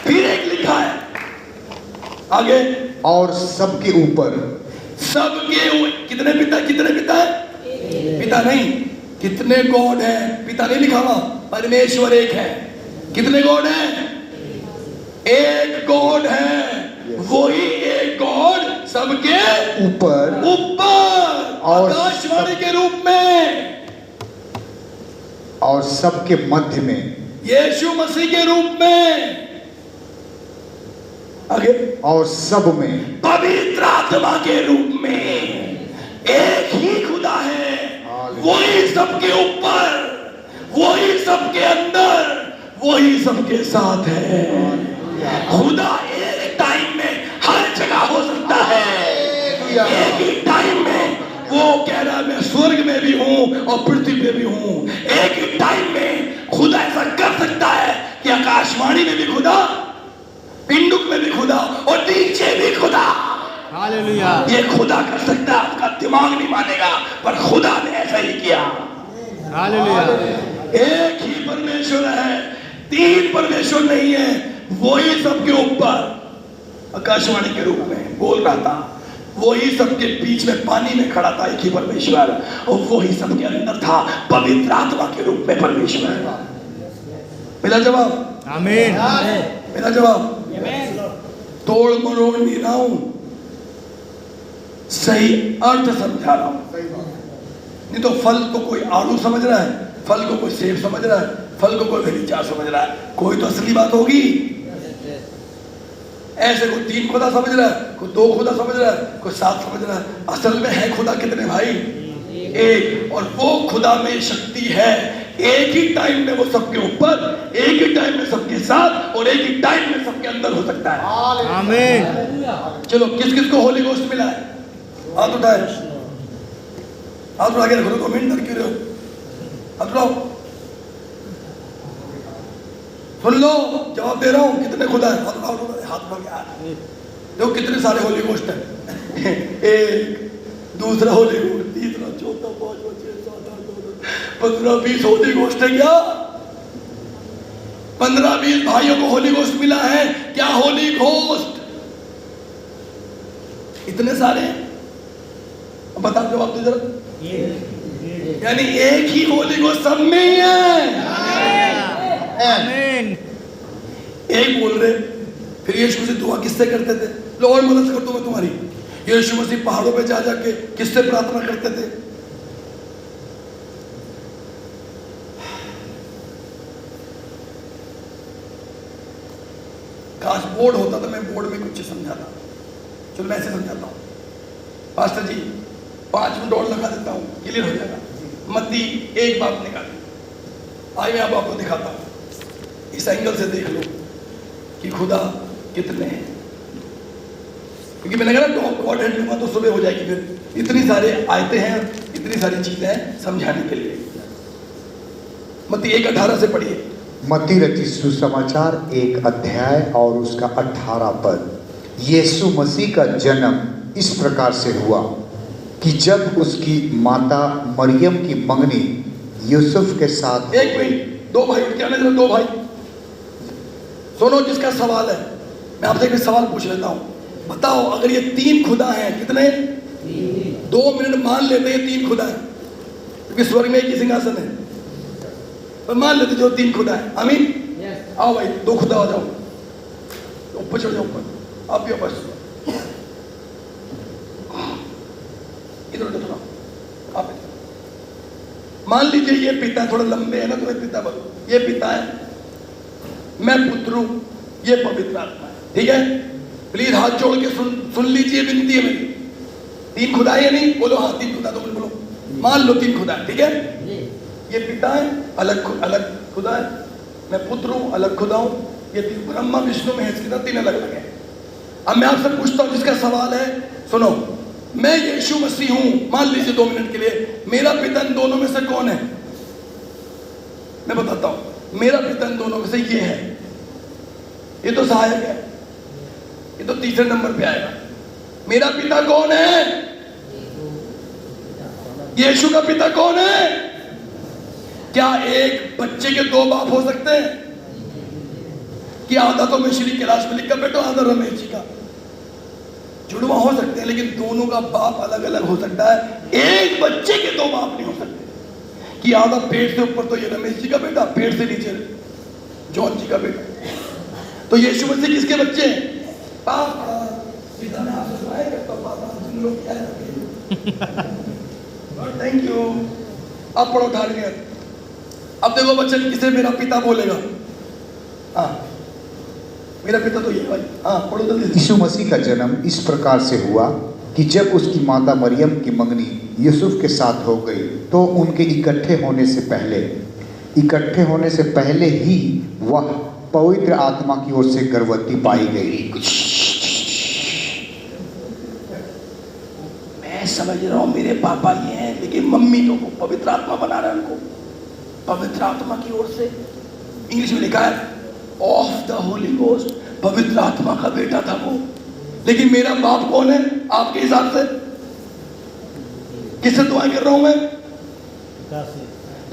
फिर एक लिखा है आगे। और सबके ऊपर। सबके कितने पिता? कितने पिता है? पिता नहीं, कितने गॉड है? पिता नहीं लिखा हुआ, परमेश्वर एक है। कितने गॉड है? एक गॉड है। वही एक गॉड सबके ऊपर और आकाशवाणी के रूप में, और सबके मध्य में यीशु मसीह के रूप में। आगे। और सब में पवित्र आत्मा के रूप में। एक ही खुदा है। वही सबके ऊपर, वही सबके अंदर, वही सबके साथ है। खुदा एक टाइम में हर जगह हो सकता है। एक ही टाइम में वो कह रहा है मैं स्वर्ग में भी हूं और पृथ्वी पे भी हूं। एक ही टाइम में खुदा ऐसा कर सकता है कि आकाशवाणी में भी खुदा, पिंडुक में भी खुदा और नीचे भी खुदा। हालेलुया। ये खुदा कर सकता है, आपका दिमाग नहीं मानेगा, पर खुदा ने ऐसा ही किया। हालेलुया। एक ही परमेश्वर है, तीन परमेश्वर नहीं है। वही सबके ऊपर आकाशवाणी के रूप में बोल रहा था, वही सबके बीच में पानी में खड़ा था, एक ही परमेश्वर, और वही सबके अंदर था पवित्र आत्मा के रूप में परमेश्वर। मेरा जवाब आमीन। मेरा जवाब तोड़ मरोड़ नहीं रहा हूं, सही अर्थ समझा रहा हूं। नहीं तो फल को कोई आलू समझ रहा है, फल को कोई सेब समझ रहा है, फल को कोई भेलीचा समझ रहा है। कोई तो असली बात होगी। ऐसे कोई तीन खुदा समझ रहा है, कोई दो खुदा समझ रहा है, कोई सात समझ रहा है। असल में है खुदा कितने भाई? एक। और वो खुदा में शक्ति है, एक ही टाइम में वो सबके ऊपर, एक ही टाइम में सबके साथ और एक ही टाइम में सबके अंदर हो सकता है। आमीन। चलो, किस किस को होली गोस्ट मिला है? हाथ उठाए, हाथ उठा के रखो। कमेंट क्यों रहे हो? हाथ उठाओ, सुन लो, जवाब दे रहा हूं। कितने खुदा है? हाथ उठाओ, हाथ उठाओ यार। देखो कितने सारे होली गोस्ट है। एक, दूसरा होली गोस्ट, तीसरा, चौथा, पांचवा, छह, सात, आठ, 9, 15, 20 होली गोस्ट है क्या? 15-20 भाइयों को होली गोस्ट मिला है क्या? होली गोस्ट इतने सारे हैं? बताओ, जवाब दो जरा। यानी एक ही होली गोस्ट सब में ही है। आमीन। एक बोल रहे। फिर यीशु मसीह दुआ किससे करते थे? लो और मदद कर दूं मैं तुम्हारी। यीशु मसीह पहाड़ों पे जा जाके किससे प्रार्थना करते थे? काश बोर्ड होता तो मैं बोर्ड में कुछ समझाता। चलो मैं ऐसे समझाता हूँ। पास्टर जी 5 मिनट और लगा देता हूँ, क्लियर हो जाएगा। मत्ती 1 बात निकाली। आइए अब आपको दिखाता हूँ, इस एंगल से देख लो कि खुदा कितने हैं। क्योंकि मैंने कहा ना गॉड हैड लूंगा तो सुबह हो जाएगी। फिर इतनी सारे आयते हैं, इतनी सारी चीजें हैं समझाने के लिए। मत्ती 1:18 से पढ़िए। मत्ती रचित सुसमाचार 1 अध्याय और उसका 18 पद। यीशु मसीह का जन्म इस प्रकार से हुआ कि जब उसकी माता मरियम की मंगनी यूसुफ के साथ। एक मिनट, 2 भाई उठ के आने, 2 भाई सुनो जिसका सवाल है। मैं आपसे एक सवाल पूछ लेता हूँ, बताओ अगर ये 3 खुदा हैं, कितने? 2 मिनट मान लेते हैं 3 खुदा है, क्योंकि स्वर्ग में एक ही सिंहासन है, पर मान लेते जो 3 खुदा है। आमीन। आओ भाई, 2 खुदा आ जाओ, ऊपर चढ़ जाओ, ऊपर आप भी ऊपर इधर उधर थोड़ा आप। मान लीजिए ये पिता, थोड़ा लंबे है ना, तो पिता बोलो। ये पिता है, मैं पुत्र हूं, ये पवित्र आत्मा है। ठीक है, प्लीज हाथ जोड़ के सुन लीजिए, विनती है मेरी। 3 खुदा है या नहीं? बोलो हाँ 3 खुदा। तो बोलो, मान लो 3 खुदा है। ठीक है, ये पिता है, अलग खुदा है, मैं पुत्र हूं, अलग खुदा हूं। ये 3 ब्रह्मा विष्णु महेश की 3 अलग अलग है। अब मैं आपसे पूछता हूं, जिसका सवाल है सुनो। मैं यीशु मसीह हूं, मान लीजिए 2 मिनट के लिए। मेरा पिता इन दोनों में से कौन है? मैं बताता हूं। मेरा पिता इन दोनों में से ये है। ये तो सहायक है, ये तो तीसरे नंबर पे आएगा। मेरा पिता कौन है? यीशु का पिता कौन है? क्या एक बच्चे के 2 बाप हो सकते हैं? कि आधा तो मैं श्री कैलाश में लिख कर बैठो, आधा रमेश जी का। जुड़वा हो सकते हैं, लेकिन दोनों का बाप अलग अलग हो सकता है। एक बच्चे के 2 बाप नहीं हो सकते। कि आधा पेट से ऊपर तो ये रमेश जी का बेटा, पेट से नीचे जॉन जी का बेटा। तो यीशु मसीह किसके बच्चे हैं? पापा। पिता ने आपसे दुआएं करता हूं, पापा जिन लोग क्या है। Thank you. अब पढ़ो ठाड़िए। अब देखो बच्चन, किसे मेरा पिता बोलेगा? हाँ, मेरा पिता तो ये भाई। हाँ पढ़ो जल्दी। यीशु मसीह का जन्म इस प्रकार से हुआ कि जब उसकी माता मरियम की मंगनी यूसुफ के साथ हो गई, तो उनके इकट्ठे होने से पहले ही वह पवित्र आत्मा की ओर से गर्भवती पाई गई। मैं समझ रहा हूं मेरे पापा ये हैं, लेकिन मम्मी तो पवित्र आत्मा बना रहा है उनको। पवित्र आत्मा की ओर से इंग्लिश में लिखा है ऑफ द होली गोस्ट, पवित्र आत्मा का बेटा था वो। लेकिन मेरा बाप कौन है आपके हिसाब से? किससे दुआएं कर रहा हूं मैं?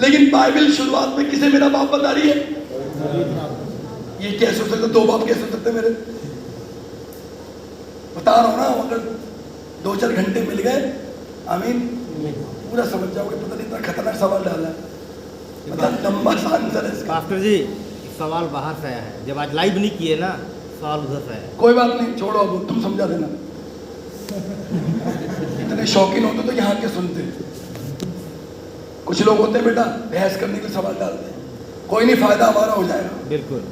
लेकिन बाइबल शुरुआत में किसे मेरा बाप बता रही है? ये कैसे हो सकता? दो बाप कैसे हो सकते मेरे? बता रहा हूं ना, अगर 2-4 घंटे मिल गए, आमीन, पूरा समझ जाओगे। पता नहीं इतना खतरनाक सवाल डाला है, मतलब लंबा सा आंसर है इसका। पास्टर जी सवाल बाहर से आया है, जब आज लाइव नहीं किए ना, सवाल उधर से आया। कोई बात नहीं, छोड़ो, अब तुम समझा देना। इतने शौकीन होते तो यहाँ के सुनते। कुछ लोग होते हैं बेटा बहस करने के सवाल डालते हैं, कोई नहीं, फायदा हमारा हो जाएगा। बिल्कुल।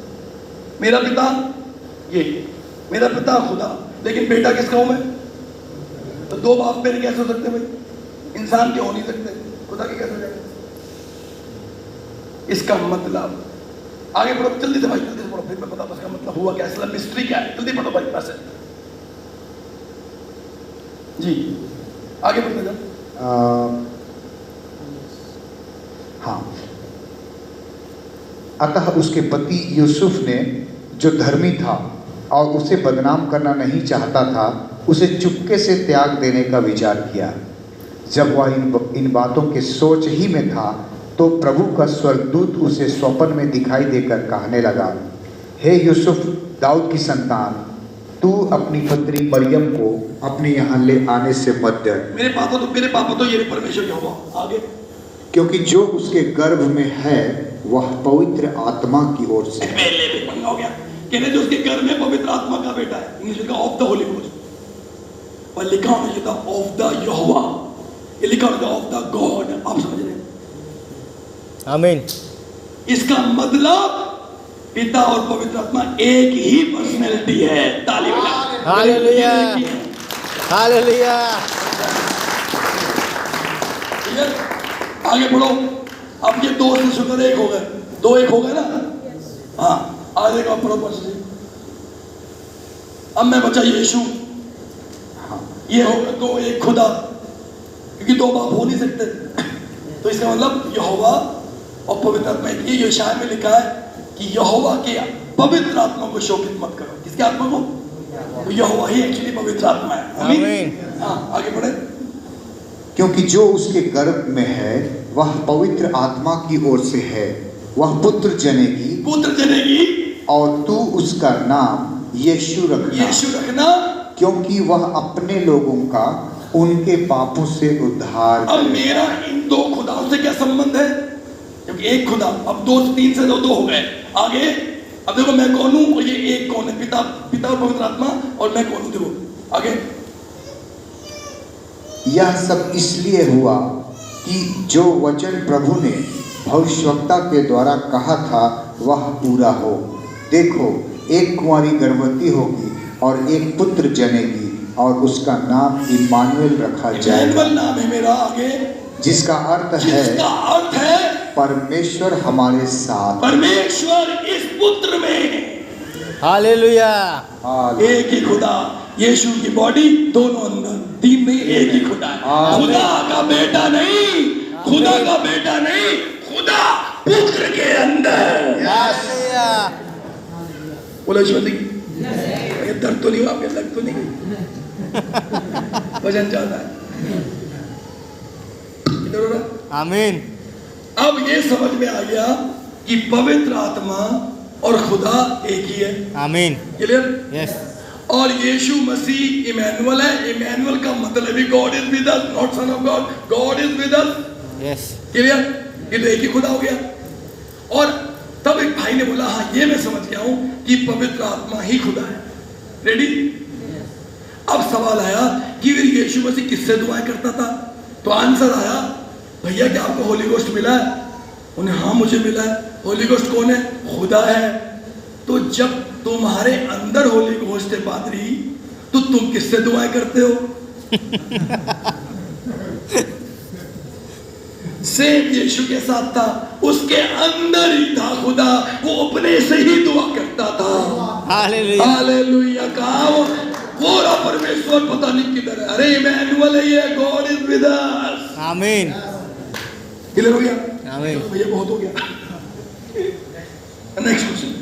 मेरा पिता ये, मेरा पिता खुदा, लेकिन बेटा किसका हूं मैं? तो दो बाप मेरे कैसे हो सकते भाई? इंसान के हो नहीं सकते, खुदा के कैसे हो जाएंगे? इसका मतलब आगे पढ़ो, जल्दी से भाई, जल्दी से पढ़ो, फिर मैं बताऊं इसका मतलब हुआ क्या, इसका मिस्ट्री क्या है। जल्दी पढ़ो भाई, पैसे जी, आगे बढ़ते जाओ। हाँ, अतः उसके पति यूसुफ ने, जो धर्मी था और उसे बदनाम करना नहीं चाहता था, उसे चुपके से त्याग देने का विचार किया। जब वह इन बातों के सोच ही में था, तो प्रभु का स्वर्गदूत उसे स्वप्न में दिखाई देकर कहने लगा, हे यूसुफ, दाऊद की संतान, तू अपनी पत्नी मरियम को अपने यहाँ ले आने से मत डर। मेरे पापा तो ये परमेश्वर क्या हुआ आगे, क्योंकि जो उसके गर्भ में है वह पवित्र आत्मा की ओर से है। पहले भी पंगा हो गया, कहने जो उसके घर में पवित्र आत्मा का बेटा है, इंग्लिश का ऑफ द होली गोस्ट, और लिखा होना चाहिए था ऑफ द यहोवा, ये लिखा होना था ऑफ द गॉड। आप समझ रहे हैं? आमीन। इसका मतलब पिता और पवित्र आत्मा एक ही पर्सनैलिटी है। ताली बजाओ। Hallelujah, hallelujah. ठीक है, आगे बढ़ो। अब ये 2 से शुक्र 1 हो गए, 2 1 हो गए ना? हाँ, आगे का पढ़ो पर्सनैलिटी। अब मैं बचा यीशु, ये होगा 2 1 खुदा, क्योंकि 2 बाप हो नहीं सकते। तो इसका मतलब यहोवा और पवित्र आत्मा। ये यशाया में लिखा है कि यहोवा के पवित्र आत्मा को शोकित मत करो। किसके आत्मा को? तो यहोवा ही एक्चुअली पवित्र आत्मा है। आमीन। हाँ, आगे बढ़े। क्योंकि जो उसके गर्भ में है वह पवित्र आत्मा की ओर से है, वह पुत्र जनेगी, और तू उसका नाम यीशु रखना, क्योंकि वह अपने लोगों का उनके पापों से उद्धार अब मेरा इन 2 खुदाओं से क्या संबंध है? क्योंकि एक खुदा, अब 2 से 3 से 2 हो गए। आगे अब देखो मैं कौन हूं और ये एक कौन है? पिता और पवित्र आत्मा, और मैं कौन हूं? देखो आगे, यह सब इसलिए हुआ कि जो वचन प्रभु ने भविष्यवक्ता के द्वारा कहा था वह पूरा हो। देखो, एक कुंवारी गर्भवती होगी और एक पुत्र जनेगी, और उसका नाम इम्मानुएल रखा जाएगा। नाम है मेरा, आगे, जिसका अर्थ है परमेश्वर हमारे साथ। परमेश्वर इस पुत्र में, हालेलुया। एक ही खुदा, यीशु की बॉडी, दोनों अंदर, 3 नहीं, एक ही खुदा है। खुदा का बेटा नहीं, खुदा का बेटा नहीं, खुदा पुत्र के अंदर। हालेलुया। बोलो ईश्वर जी, ये दर्द तो नहीं हुआ? आपके दर्द तो नहीं? वजन ज्यादा है। आमीन। अब ये समझ में आ गया कि पवित्र आत्मा और खुदा एक ही है। आमीन। क्लियर? यस। और यीशु मसीह इमैनुअल है। इमैनुअल का मतलब है God is with us, not sun of God, God is with us. Yes. Clear? ये तो एक ही खुदा हो गया। और तब एक भाई ने बोला, हाँ ये मैं समझ गया हूं कि पवित्र आत्मा ही खुदा है। रेडी? अब सवाल आया कि फिर यीशु मसीह किससे दुआएं करता था? तो आंसर आया, भैया क्या आपको होली गोस्ट मिला है? उन्हें हाँ मुझे मिला है। होली गोस्ट कौन है? खुदा है। तो जब तुम्हारे अंदर होली गोस्ट है पादरी, तो तुम किससे दुआएं करते हो? सेम यीशु के साथ था, उसके अंदर ही था खुदा, वो अपने से ही दुआ करता था। हालेलुया। हालेलुया। कहा वो परमेश्वर पता नहीं किधर है। अरे इमैनुअल है ये, गॉड इज विद अस। आमीन। क्लियर हो गया? आमीन। भैया बहुत हो गया। Next question.